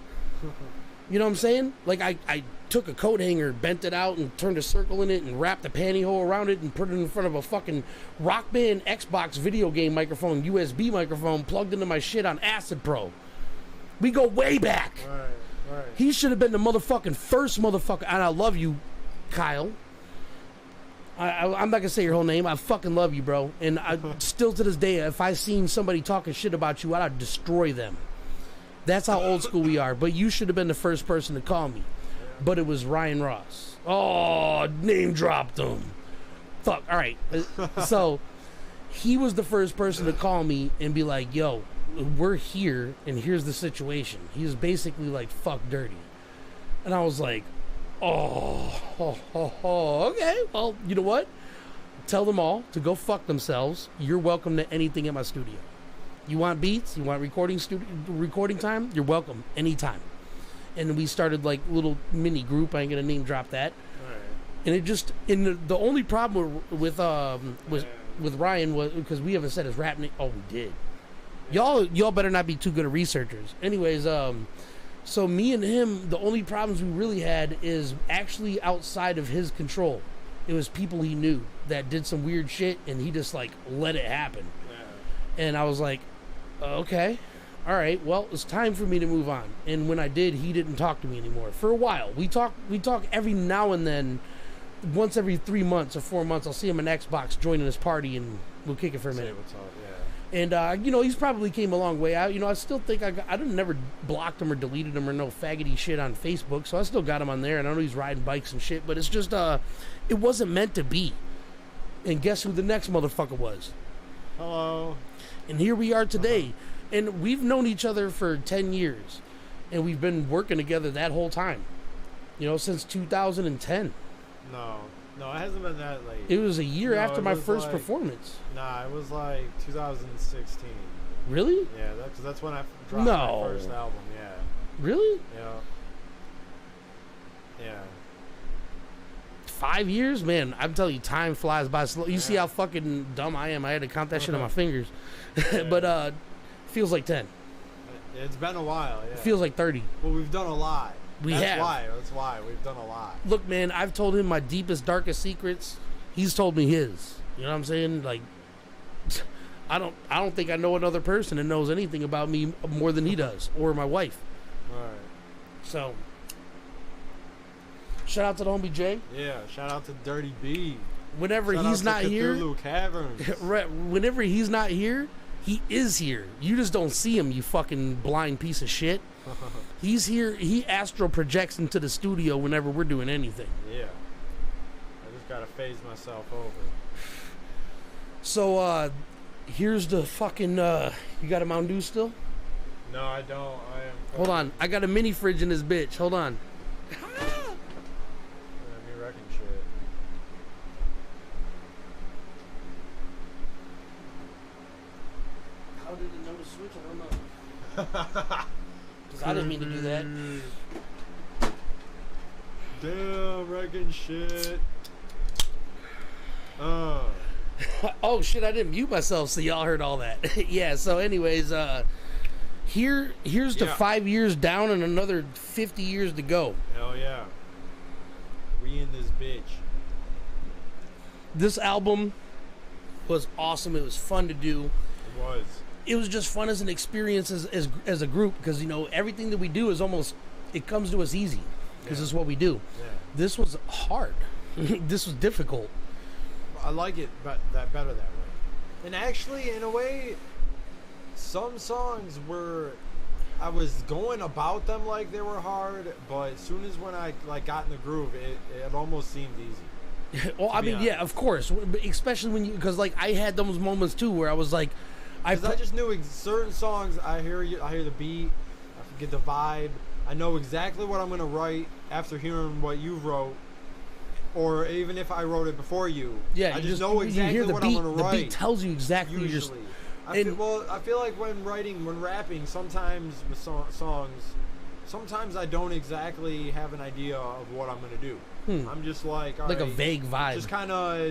You know what I'm saying? Like, I took a coat hanger, bent it out, and turned a circle in it, and wrapped a pantyhose around it, and put it in front of a fucking rock band Xbox video game microphone, USB microphone, plugged into my shit on Acid Pro. We go way back. Right. He should have been the motherfucking first motherfucker, and I love you, Kyle. I'm not gonna say your whole name. I fucking love you, bro. And I still to this day, if I seen somebody talking shit about you, I'd destroy them. That's how old school we are. But you should have been the first person to call me. But it was Ryan Ross. Oh, name dropped him. Fuck. All right. So he was the first person to call me and be like, "Yo, we're here, and here's the situation." He was basically like, "Fuck dirty," and I was like, Oh, okay. Well, you know what? Tell them all to go fuck themselves. You're welcome to anything at my studio. You want beats? You want recording time? You're welcome anytime. And we started like little mini group. I ain't gonna name drop that. Right. And it just the only problem with Ryan was because we haven't said his rap name. Oh, we did. Y'all better not be too good at researchers. Anyways, so me and him, the only problems we really had is actually outside of his control. It was people he knew that did some weird shit, and he just like let it happen. Yeah. And I was like, okay. all right, well, it's time for me to move on. And when I did, he didn't talk to me anymore. For a while, we talk every now and then. Once every 3 months or 4 months, I'll see him in Xbox joining his party, and we'll kick it for a minute. What's up, yeah. And, you know, he's probably came a long way. I still think I never blocked him or deleted him or no faggoty shit on Facebook, so I still got him on there, and I know he's riding bikes and shit, but it's just, it wasn't meant to be. And guess who the next motherfucker was? Hello. And here we are today. And we've known each other for 10 years, and we've been working together that whole time, you know, since 2010. No, it hasn't been that late. It was a year after my first performance. Nah, it was like 2016. Really? Yeah, that's when I dropped my first album. Yeah. Really? Yeah. 5 years, man. I'm telling you, time flies by slow. You see how fucking dumb I am. I had to count that shit on my fingers. But feels like 10. It's been a while. Yeah. It feels like 30. Well, we've done a lot. That's why we've done a lot. Look, man, I've told him my deepest, darkest secrets. He's told me his. You know what I'm saying? Like, I don't think I know another person that knows anything about me more than he does, or my wife. All right. So, shout out to the homie Jay. Yeah, shout out to Dirty B. Whenever he's not here, Cthulhu Caverns. Whenever he's not here, he is here. You just don't see him, you fucking blind piece of shit. He's here. He astral projects into the studio whenever we're doing anything. Yeah. I just gotta phase myself over. So, here's the fucking, you got a Mountain Dew still? No, I don't. I am... Hold on. I got a mini fridge in this bitch. Hold on. Me wrecking shit. How did it know to switch? I don't know. Because I didn't mean to do that. Damn, wrecking shit. Oh shit, I didn't mute myself, so y'all heard all that. Yeah, so anyways, here's the 5 years down and another 50 years to go. Hell yeah. We in this bitch. This album was awesome. It was fun to do. It was. It was just fun as an experience as a group, because, you know, everything that we do is almost, it comes to us easy, because it's what we do. Yeah. This was hard. This was difficult. I like it better that way. And actually, in a way, some songs were, I was going about them like they were hard, but as soon as when I got in the groove, it almost seemed easy. Well, I mean, yeah, of course, especially when you, because like I had those moments too where I was like, I just knew certain songs. I hear the beat, I get the vibe. I know exactly what I'm gonna write after hearing what you wrote, or even if I wrote it before you. Yeah, I just know exactly what I'm gonna write. The beat tells you exactly. Usually, I feel like when rapping, sometimes with songs, sometimes I don't exactly have an idea of what I'm gonna do. I'm just like, all like right, a vague vibe.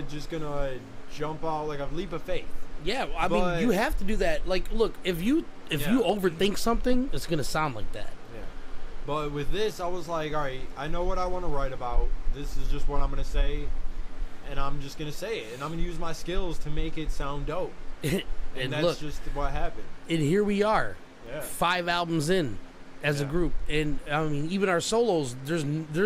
Just gonna jump out like a leap of faith. Yeah, I mean, you have to do that. Like, look, if you overthink something, it's gonna sound like that. Yeah. But with this, I was like, all right, I know what I want to write about. This is just what I'm gonna say, and I'm just gonna say it, and I'm gonna use my skills to make it sound dope. and that's look, just what happened. And here we are, yeah. 5 albums in as a group, and I mean, even our solos, there's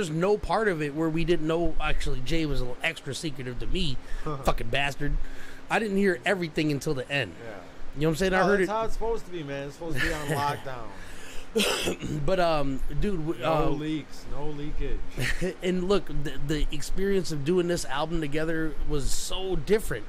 no part of it where we didn't know. Actually, Jay was a little extra secretive to me, fucking bastard. I didn't hear everything until the end. Yeah. You know what I'm saying? No, I heard that's how it's supposed to be, man. It's supposed to be on lockdown. But dude, no leaks, no leakage. And look, the experience of doing this album together was so different.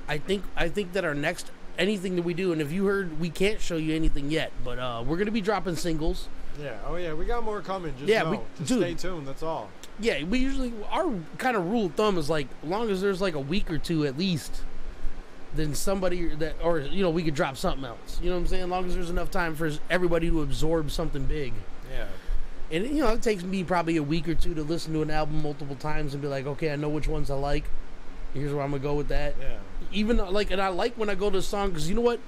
I think that our next anything that we do, and if you heard, we can't show you anything yet, but we're gonna be dropping singles. Yeah. Oh yeah, we got more coming. Just stay tuned. That's all. Yeah, we usually, our kind of rule of thumb is like, as long as there's like a week or two at least, then somebody that, or you know, we could drop something else. You know what I'm saying? As long as there's enough time for everybody to absorb something big. Yeah. And you know, it takes me probably a week or two to listen to an album multiple times and be like, okay, I know which ones I like. Here's where I'm gonna go with that. Yeah. Even like, and I like when I go to a song, because you know what?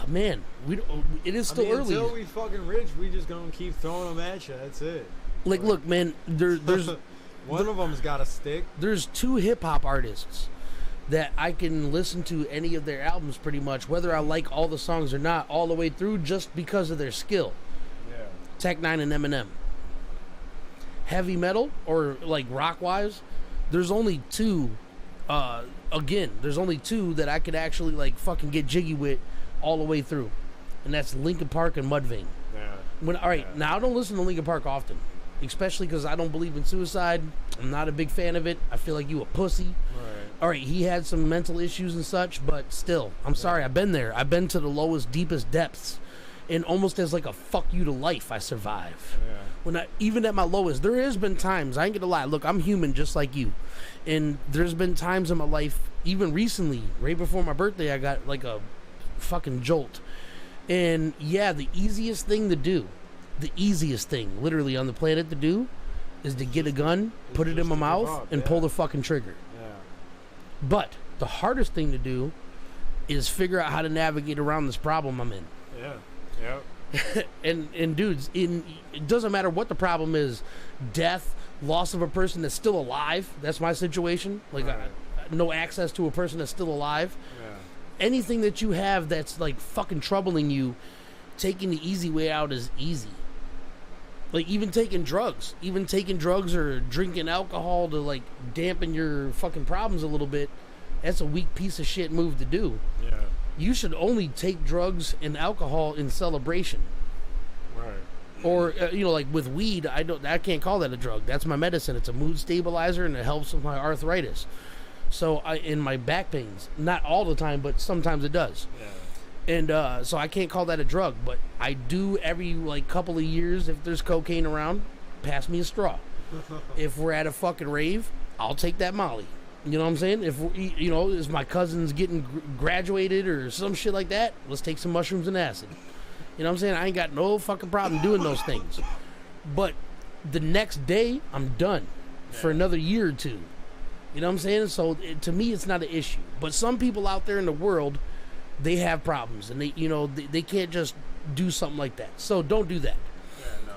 Man, it is still early. Until we fucking rich, we just gonna keep throwing them at you. That's it. Like, look, man, there's one of them's got to stick. There's 2 hip hop artists that I can listen to any of their albums pretty much, whether I like all the songs or not, all the way through, just because of their skill. Yeah. Tech Nine and Eminem. Heavy metal or like rock wise, there's only two. There's only two that I could actually like fucking get jiggy with all the way through, and that's Linkin Park and Mudvayne. Yeah. Now I don't listen to Linkin Park often, especially because I don't believe in suicide. I'm not a big fan of it. I feel like you a pussy. Right. All right, he had some mental issues and such, but still, I'm sorry. I've been there. I've been to the lowest, deepest depths, and almost as like a fuck you to life, I survive. Yeah. Even at my lowest, there has been times, I ain't gonna lie, look, I'm human just like you, and there's been times in my life, even recently, right before my birthday, I got like a fucking jolt. And yeah, the easiest thing literally on the planet to do is to get a gun, put it in my mouth, and pull the fucking trigger. Yeah. But the hardest thing to do is figure out how to navigate around this problem I'm in. Yeah. Yep. and dudes, it doesn't matter what the problem is, death, loss of a person that's still alive. That's my situation. Like, no access to a person that's still alive. Yeah. Anything that you have that's like fucking troubling you, taking the easy way out is easy. Like even taking drugs or drinking alcohol to like dampen your fucking problems a little bit, that's a weak piece of shit move to do. Yeah. You should only take drugs and alcohol in celebration. Right. Or like with weed, I can't call that a drug. That's my medicine. It's a mood stabilizer and it helps with my arthritis. So in my back pains, not all the time, but sometimes it does. Yeah. And so I can't call that a drug, but I do every like couple of years, if there's cocaine around, pass me a straw. If we're at a fucking rave, I'll take that Molly. You know what I'm saying? If if my cousin's getting graduated or some shit like that, let's take some mushrooms and acid. You know what I'm saying? I ain't got no fucking problem doing those things. But the next day, I'm done for another year or two. You know what I'm saying? So to me, it's not an issue. But some people out there in the world, they have problems, and they can't just do something like that. So don't do that. Yeah, no.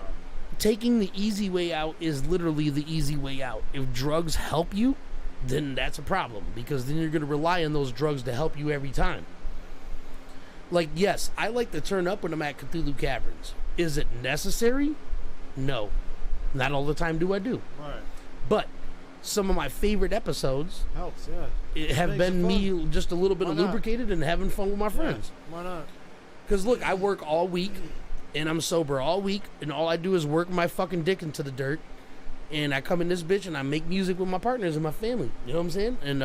Taking the easy way out is literally the easy way out. If drugs help you, then that's a problem, because then you're going to rely on those drugs to help you every time. Like, yes, I like to turn up when I'm at Cthulhu Caverns. Is it necessary? No. Not all the time do I do. Right. But some of my favorite episodes helps, yeah. Have been me just a little bit lubricated and having fun with my friends. Yeah, why not? Because, look, I work all week, and I'm sober all week, and all I do is work my fucking dick into the dirt. And I come in this bitch and I make music with my partners and my family. You know what I'm saying? And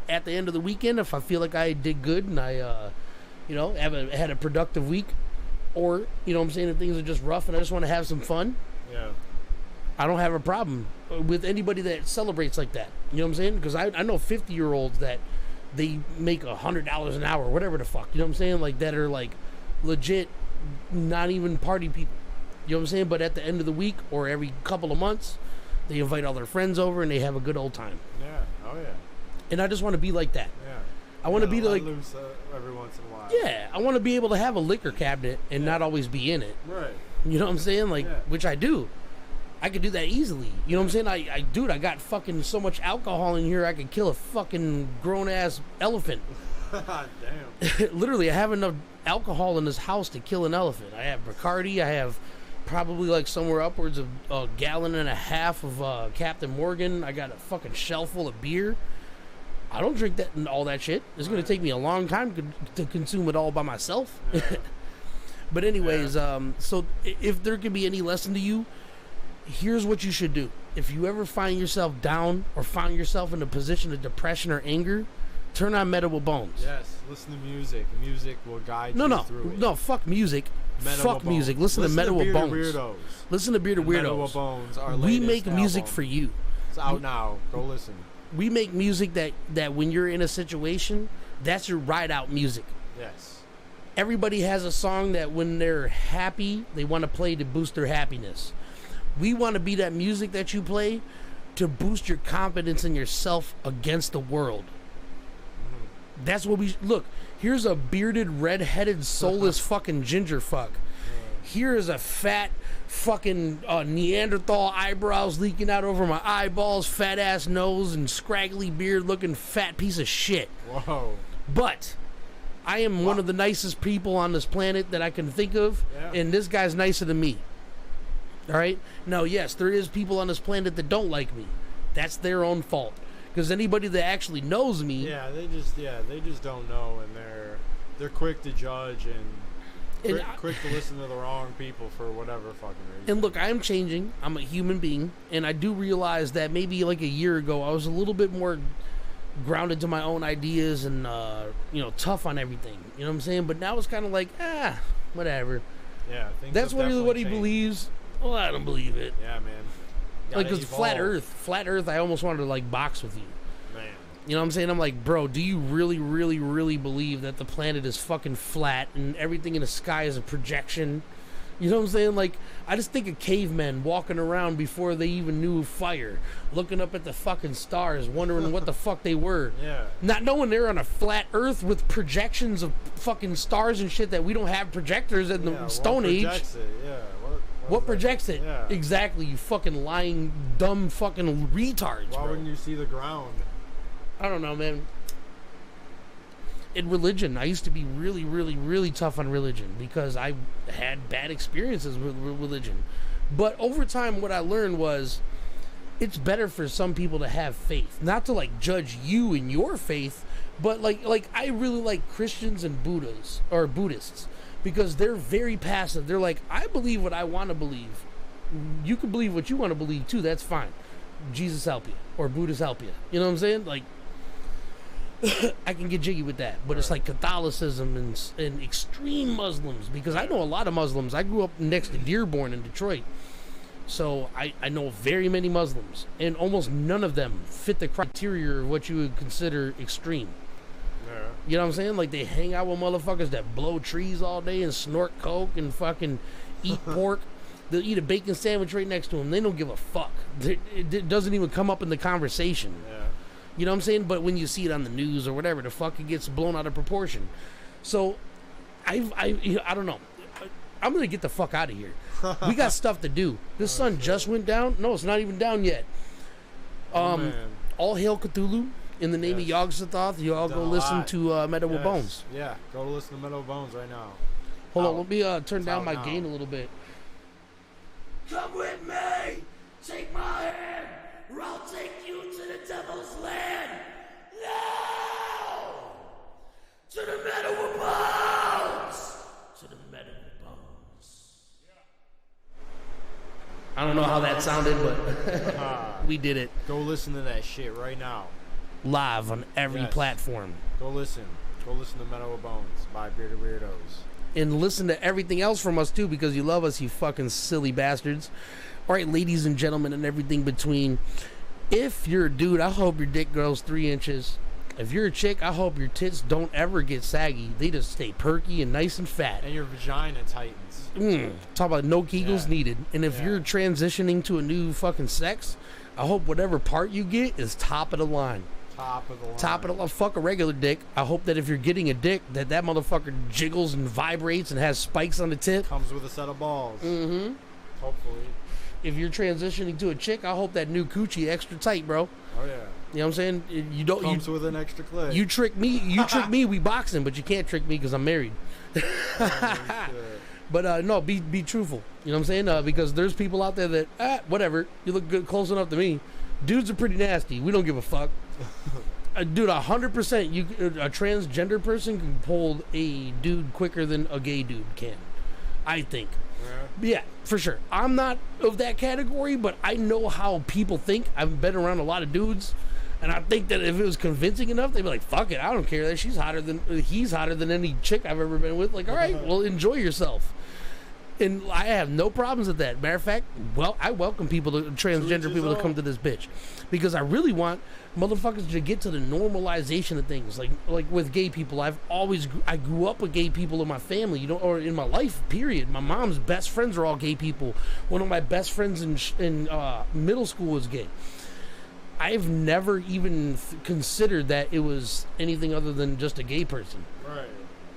at the end of the weekend, if I feel like I did good and I, had a productive week, or, you know what I'm saying, if things are just rough and I just want to have some fun, yeah, I don't have a problem with anybody that celebrates like that. You know what I'm saying? Because I know 50-year-olds that they make $100 an hour, whatever the fuck. You know what I'm saying? Like, that are like legit, not even party people. You know what I'm saying? But at the end of the week or every couple of months, they invite all their friends over and they have a good old time. Yeah. Oh, yeah. And I just want to be like that. Yeah. I want to be like... loose every once in a while. Yeah. I want to be able to have a liquor cabinet and not always be in it. Right. You know what I'm saying? Like, which I do. I could do that easily. You know what I'm saying? I got fucking so much alcohol in here, I could kill a fucking grown-ass elephant. Damn. Literally, I have enough alcohol in this house to kill an elephant. I have Bacardi. I have probably like somewhere upwards of a gallon and a half of Captain Morgan. I got a fucking shelf full of beer. I don't drink that and all that shit. It's going to take me a long time to consume it all by myself. Yeah. But anyways, so if there could be any lesson to you, here's what you should do. If you ever find yourself down or find yourself in a position of depression or anger, turn on Meadow of Bonez. Yes, listen to music. Music will guide you through it. No, fuck music. Fuck music. Listen to Meadow of Bonez. Listen to Bearded Weirdos. Meadow of Bonez, our latest We make music album. for you. It's out now. Go listen. We make music that when you're in a situation, that's your ride out music. Yes. Everybody has a song that when they're happy, they want to play to boost their happiness. We want to be that music that you play to boost your confidence in yourself against the world. That's what we look. Here's a bearded, red-headed, soulless fucking ginger fuck. here is a fat fucking Neanderthal eyebrows leaking out over my eyeballs, fat ass nose, and scraggly beard looking fat piece of shit. Whoa. But I am one of the nicest people on this planet that I can think of, and this guy's nicer than me. All right? Now, yes, there is people on this planet that don't like me. That's their own fault. Because anybody that actually knows me... they just don't know, and they're quick to judge and quick to listen to the wrong people for whatever fucking reason. And look, I'm changing. I'm a human being, and I do realize that maybe like a year ago I was a little bit more grounded to my own ideas and tough on everything. You know what I'm saying? But now it's kind of like, whatever. Yeah, that's really what he believes. Well, I don't believe it. Yeah, man. Like, because flat Earth, I almost wanted to like box with you. Man. You know what I'm saying? I'm like, bro, do you really, really, really believe that the planet is fucking flat and everything in the sky is a projection? You know what I'm saying? Like, I just think of cavemen walking around before they even knew fire, looking up at the fucking stars, wondering what the fuck they were. Yeah. Not knowing they're on a flat Earth with projections of fucking stars and shit that we don't have projectors in the Stone Age. What projects it? Yeah. What projects it? Yeah. Exactly, you fucking lying, dumb fucking retards, Why bro. wouldn't you see the ground? I don't know, man. In religion, I used to be really, really, really tough on religion because I had bad experiences with religion. But over time, what I learned was it's better for some people to have faith. Not to, like, judge you and your faith, but, like I really like Christians and Buddhists because they're very passive. They're like, I believe what I want to believe. You can believe what you want to believe, too. That's fine. Jesus help you. Or Buddhists help you. You know what I'm saying? Like, I can get jiggy with that, but it's like Catholicism and extreme Muslims, because I know a lot of Muslims. I grew up next to Dearborn in Detroit, so I know very many Muslims, and almost none of them fit the criteria of what you would consider extreme. Yeah. You know what I'm saying? Like, they hang out with motherfuckers that blow trees all day and snort coke and fucking eat pork. They'll eat a bacon sandwich right next to them. They don't give a fuck. It doesn't even come up in the conversation. Yeah. You know what I'm saying? But when you see it on the news or whatever, the fuck, it gets blown out of proportion. So, I don't know. I'm going to get the fuck out of here. We got stuff to do. This sun just went down. No, it's not even down yet. All hail Cthulhu. In the name of Yog-Sothoth, you all go listen to Meadow of Bonez. Yeah, go listen to Meadow of Bonez right now. Hold on, let me turn down my gain a little bit. Come with me, take my hand, or I'll take you to the devil's land. No! To the Meadow of Bonez! To the Meadow of Bonez. I don't know how that sounded, but we did it. Go listen to that shit right now. Live on every platform. Go listen. Go listen to Meadow of Bonez by BeirdedWeirdos. And listen to everything else from us, too, because you love us, you fucking silly bastards. All right, ladies and gentlemen and everything between. If you're a dude, I hope your dick grows 3 inches. If you're a chick, I hope your tits don't ever get saggy. They just stay perky and nice and fat. And your vagina tightens. Talk about no Kegels needed. And if you're transitioning to a new fucking sex, I hope whatever part you get is top of the line. Top of the line. Top of the line. Fuck a regular dick. I hope that if you're getting a dick, that motherfucker jiggles and vibrates and has spikes on the tip. Comes with a set of balls. Mm-hmm. Hopefully. If you're transitioning to a chick, I hope that new coochie extra tight, bro. Oh yeah. You know what I'm saying? You don't. Comes with an extra clip. You trick me. You trick me. We boxing, but you can't trick me because I'm married. But no, be truthful. You know what I'm saying? Because there's people out there that whatever. You look good, close enough to me. Dudes are pretty nasty. We don't give a fuck. Dude, 100%. A transgender person can pull a dude quicker than a gay dude can. I think. Yeah, for sure. I'm not of that category, but I know how people think. I've been around a lot of dudes, and I think that if it was convincing enough, they'd be like, "Fuck it, I don't care that he's hotter than any chick I've ever been with." Like, all right, well, enjoy yourself. And I have no problems with that. Matter of fact, well, I welcome transgender people to come to this bitch, because I really want motherfuckers to get to the normalization of things. Like with gay people, I grew up with gay people in my family, or in my life. Period. My mom's best friends are all gay people. One of my best friends in middle school was gay. I've never even considered that it was anything other than just a gay person. Right.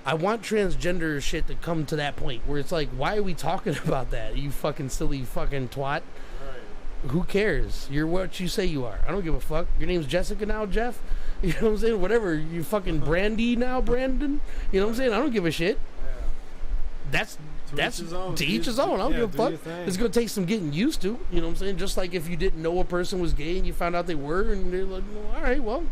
I want transgender shit to come to that point where it's like, why are we talking about that? You fucking silly fucking twat. Right. Who cares? You're what you say you are. I don't give a fuck. Your name's Jessica now, Jeff? You know what I'm saying? Whatever. You fucking Brandy now, Brandon? You know what I'm saying? I don't give a shit. Yeah. That's to each his own. I don't give a fuck. It's gonna take some getting used to. You know what I'm saying? Just like if you didn't know a person was gay and you found out they were, and they're like, well, all right, well,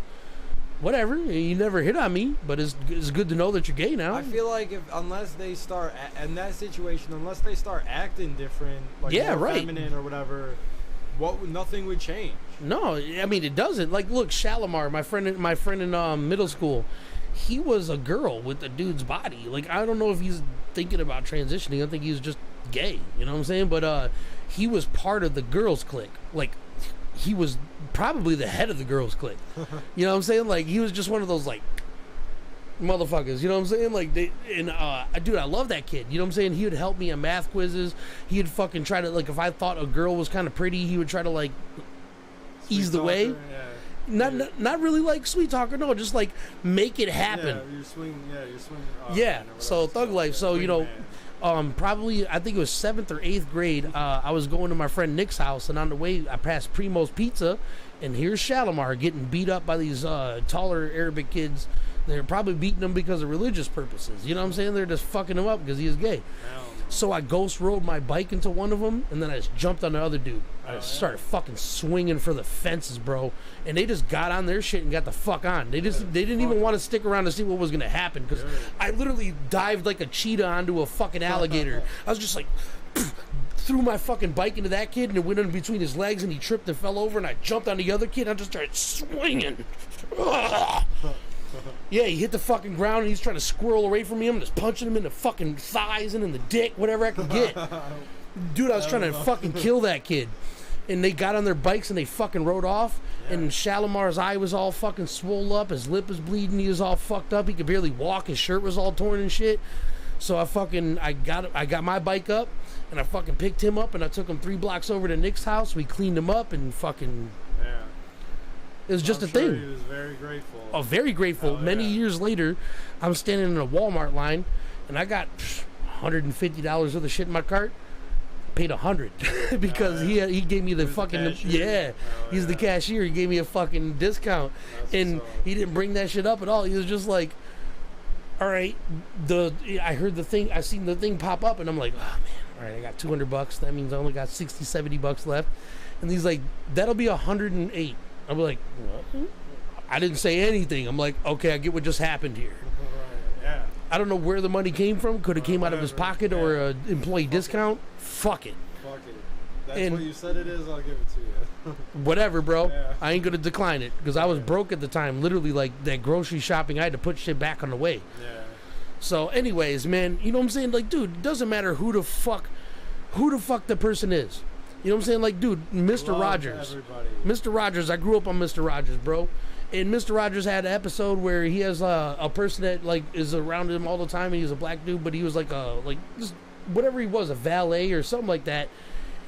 whatever. You never hit on me, but it's good to know that you're gay now. I feel like unless they start in that situation, unless they start acting different, like more feminine or whatever, nothing would change. No, I mean it doesn't. Like, look, Shalimar, my friend in middle school, he was a girl with a dude's body. Like, I don't know if he's thinking about transitioning. I think he's just gay. You know what I'm saying? But he was part of the girls' clique. Like, he was probably the head of the girls' clique. You know what I'm saying? Like, he was just one of those like motherfuckers. You know what I'm saying? Like, dude, I love that kid. You know what I'm saying? He would help me in math quizzes. He'd fucking try to, like, if I thought a girl was kind of pretty, he would try to like ease the way. Yeah. Not really like sweet talker, no, just like make it happen. Yeah, you're swinging. Yeah, so thug life. So, you know, probably I think it was 7th or 8th grade. I was going to my friend Nick's house, and on the way I passed Primo's Pizza, and here's Shalimar getting beat up by these taller Arabic kids. They're probably beating him because of religious purposes. You know what I'm saying? They're just fucking him up because he is gay. So I ghost rode my bike into one of them, and then I just jumped on the other dude. I started fucking swinging for the fences, bro. And they just got on their shit and got the fuck on. They didn't even want to stick around to see what was gonna happen, because I literally dived like a cheetah onto a fucking alligator. I was just like, threw my fucking bike into that kid, and it went in between his legs, and he tripped and fell over, and I jumped on the other kid, and I just started swinging. Yeah, he hit the fucking ground, and he's trying to squirrel away from me. I'm just punching him in the fucking thighs and in the dick, whatever I could get. Dude, I was trying to fucking kill that kid. And they got on their bikes, and they fucking rode off. Yeah. And Shalimar's eye was all fucking swole up. His lip was bleeding. He was all fucked up. He could barely walk. His shirt was all torn and shit. So I got my bike up, and I fucking picked him up, and I took him 3 blocks over to Nick's house. We cleaned him up, and fucking... Yeah. It was just I'm a sure thing. He was very grateful. Oh, very grateful. Many years later, I'm standing in a Walmart line, and I got $150 worth of shit in my cart. Paid $100 because he gave me the fucking he's the cashier. He gave me a fucking discount. And he didn't bring that shit up at all. He was just like, all right, I heard the thing, I seen the thing pop up, and I'm like, oh man, all right, I got $200. That means I only got $60-70 left. And he's like, that'll be $108. I'm like, what? I didn't say anything. I'm like, okay, I get what just happened here. Yeah. I don't know where the money came from. Could it came out of his pocket or an employee discount? Fuck it. Fuck it. That's what you said it is. I'll give it to you. Whatever, bro. Yeah. I ain't gonna decline it because I was broke at the time. Literally, like that grocery shopping, I had to put shit back on the way. Yeah. So, anyways, man, you know what I'm saying? Like, dude, it doesn't matter who the fuck the person is. You know what I'm saying? Like, dude, Mr. Rogers. Everybody. Mr. Rogers, I grew up on Mr. Rogers, bro. And Mr. Rogers had an episode where he has a person that, like, is around him all the time, and he's a black dude, but he was like just whatever he was, a valet or something like that.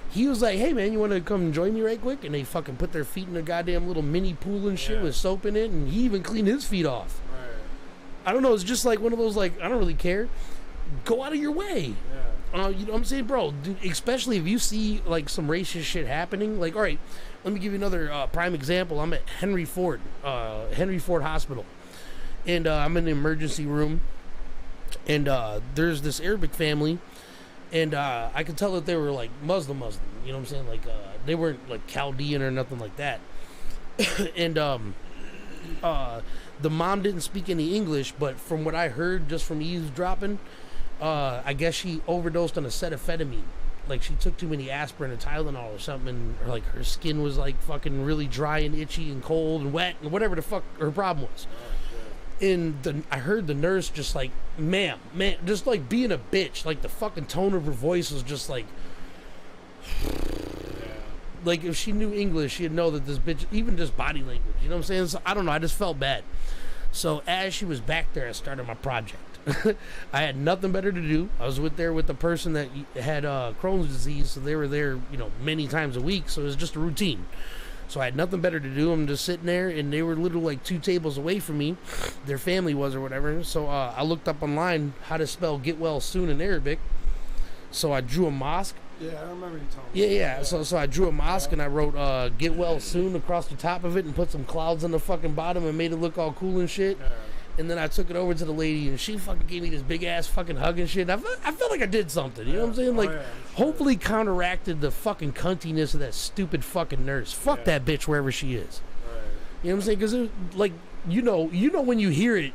He was like, hey, man, you want to come join me right quick? And they fucking put their feet in a goddamn little mini pool and shit with soap in it, and he even cleaned his feet off. Right. I don't know. It's just like one of those, like, I don't really care. Go out of your way. Yeah. You know what I'm saying, bro? Dude, especially if you see, like, some racist shit happening. Like, all right, let me give you another prime example. I'm at Henry Ford Hospital. And I'm in the emergency room. And there's this Arabic family. And I could tell that they were, like, Muslim. You know what I'm saying? Like, they weren't, like, Chaldean or nothing like that. And the mom didn't speak any English, but from what I heard just from eavesdropping, I guess she overdosed on acetaminophen. Like, she took too many aspirin or Tylenol or something, and like her skin was like fucking really dry and itchy and cold and wet and whatever the fuck her problem was. And I heard the nurse just like, ma'am, just like being a bitch. Like, the fucking tone of her voice was just like, like if she knew English, she'd know that this bitch, even just body language, you know what I'm saying? So I don't know, I just felt bad. So as she was back there, I started my project. I had nothing better to do. I was there with the person that had Crohn's disease, so they were there, you know, many times a week, so it was just a routine. So I had nothing better to do. I'm just sitting there, and they were literally like 2 tables away from me. Their family was or whatever. So I looked up online how to spell get well soon in Arabic. So I drew a mosque. Yeah, I remember you telling me. Yeah. So I drew a mosque and I wrote get well soon across the top of it and put some clouds on the fucking bottom and made it look all cool and shit. Yeah. And then I took it over to the lady, and she fucking gave me this big ass fucking hug and shit. I felt like I did something. You know what I'm saying? Like, hopefully counteracted the fucking cuntiness of that stupid fucking nurse. Fuck that bitch wherever she is. Right. You know what I'm saying? Because like you know when you hear it,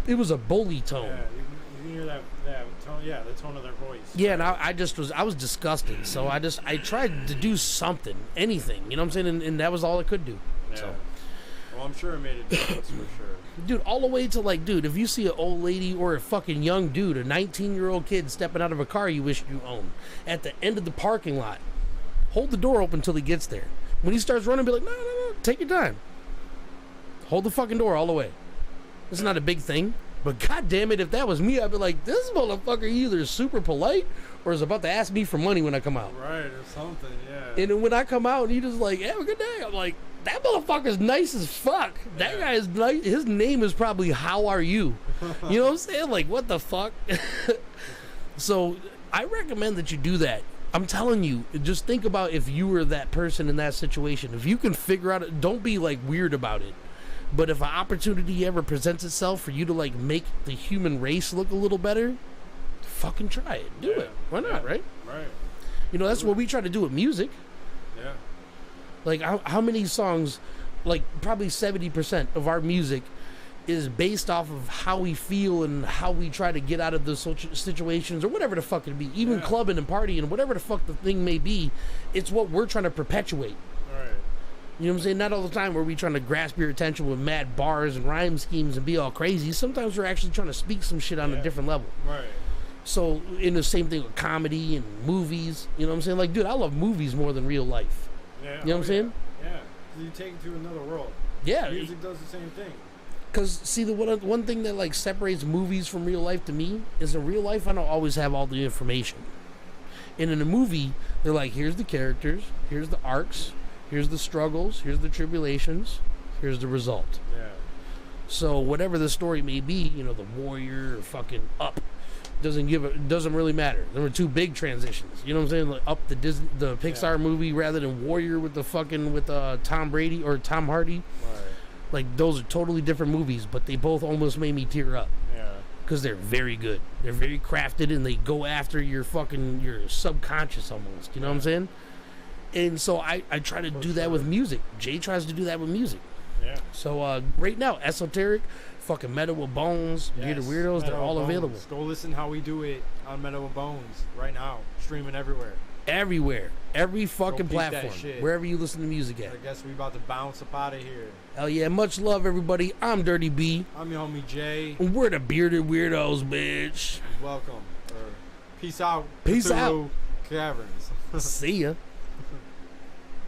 it was a bully tone. Yeah, you can hear that tone. Yeah, the tone of their voice. Yeah, and I was disgusted. So I tried to do something, anything. You know what I'm saying? And that was all I could do. Yeah. So. Well, I'm sure it made a difference for sure. Dude, all the way to like, dude, if you see an old lady or a fucking young dude, a 19-year-old kid stepping out of a car you wish you owned, at the end of the parking lot, hold the door open until he gets there. When he starts running, be like, no, take your time. Hold the fucking door all the way. It's not a big thing, but god damn it, if that was me, I'd be like, this motherfucker either is super polite or is about to ask me for money when I come out. Right, or something, yeah. And then when I come out and he just like, have a good day, I'm like, that motherfucker's nice as fuck. That guy is nice. His name is probably How Are You? You know what I'm saying? Like, what the fuck? So I recommend that you do that. I'm telling you, just think about if you were that person in that situation. If you can figure out, don't be like weird about it. But if an opportunity ever presents itself for you to like make the human race look a little better, fucking try it. Do it. Why not, right? Right. You know, that's what we try to do with music. Yeah. Like, how many songs, like, probably 70% of our music is based off of how we feel and how we try to get out of those situations or whatever the fuck it be. Even clubbing and partying, whatever the fuck the thing may be, it's what we're trying to perpetuate. Right. You know what I'm saying? Not all the time where we trying to grasp your attention with mad bars and rhyme schemes and be all crazy. Sometimes we're actually trying to speak some shit on a different level. Right. So, in the same thing with comedy and movies, you know what I'm saying? Like, dude, I love movies more than real life. Yeah. You know what I'm saying? Yeah. You take it to another world. Yeah. Music does the same thing. Because, see, the one thing that, like, separates movies from real life to me is in real life, I don't always have all the information. And in a movie, they're like, here's the characters, here's the arcs, here's the struggles, here's the tribulations, here's the result. Yeah. So, whatever the story may be, you know, the warrior or fucking Up, doesn't really matter. There were 2 big transitions. You know what I'm saying? Like Up, the Pixar movie, rather than Warrior with Tom Brady or Tom Hardy. Right. Like, those are totally different movies, but they both almost made me tear up. Yeah. Because they're very good. They're very crafted, and they go after your subconscious almost. You know what I'm saying? And so I try to do that with music. Jay tries to do that with music. Yeah. So right now, Esoteric, fucking Meadow of Bonez, Bearded Weirdos, they're all available. Go listen how we do it on Meadow of Bonez right now. Streaming everywhere. Everywhere. Every fucking peep that platform. shit. Wherever you listen to music at. I guess we about to bounce up out of here. Hell yeah. Much love, everybody. I'm Dirty B. I'm your homie Jay. And we're the Bearded Weirdos, bitch. Welcome. Peace out. Peace out. Caverns. See ya.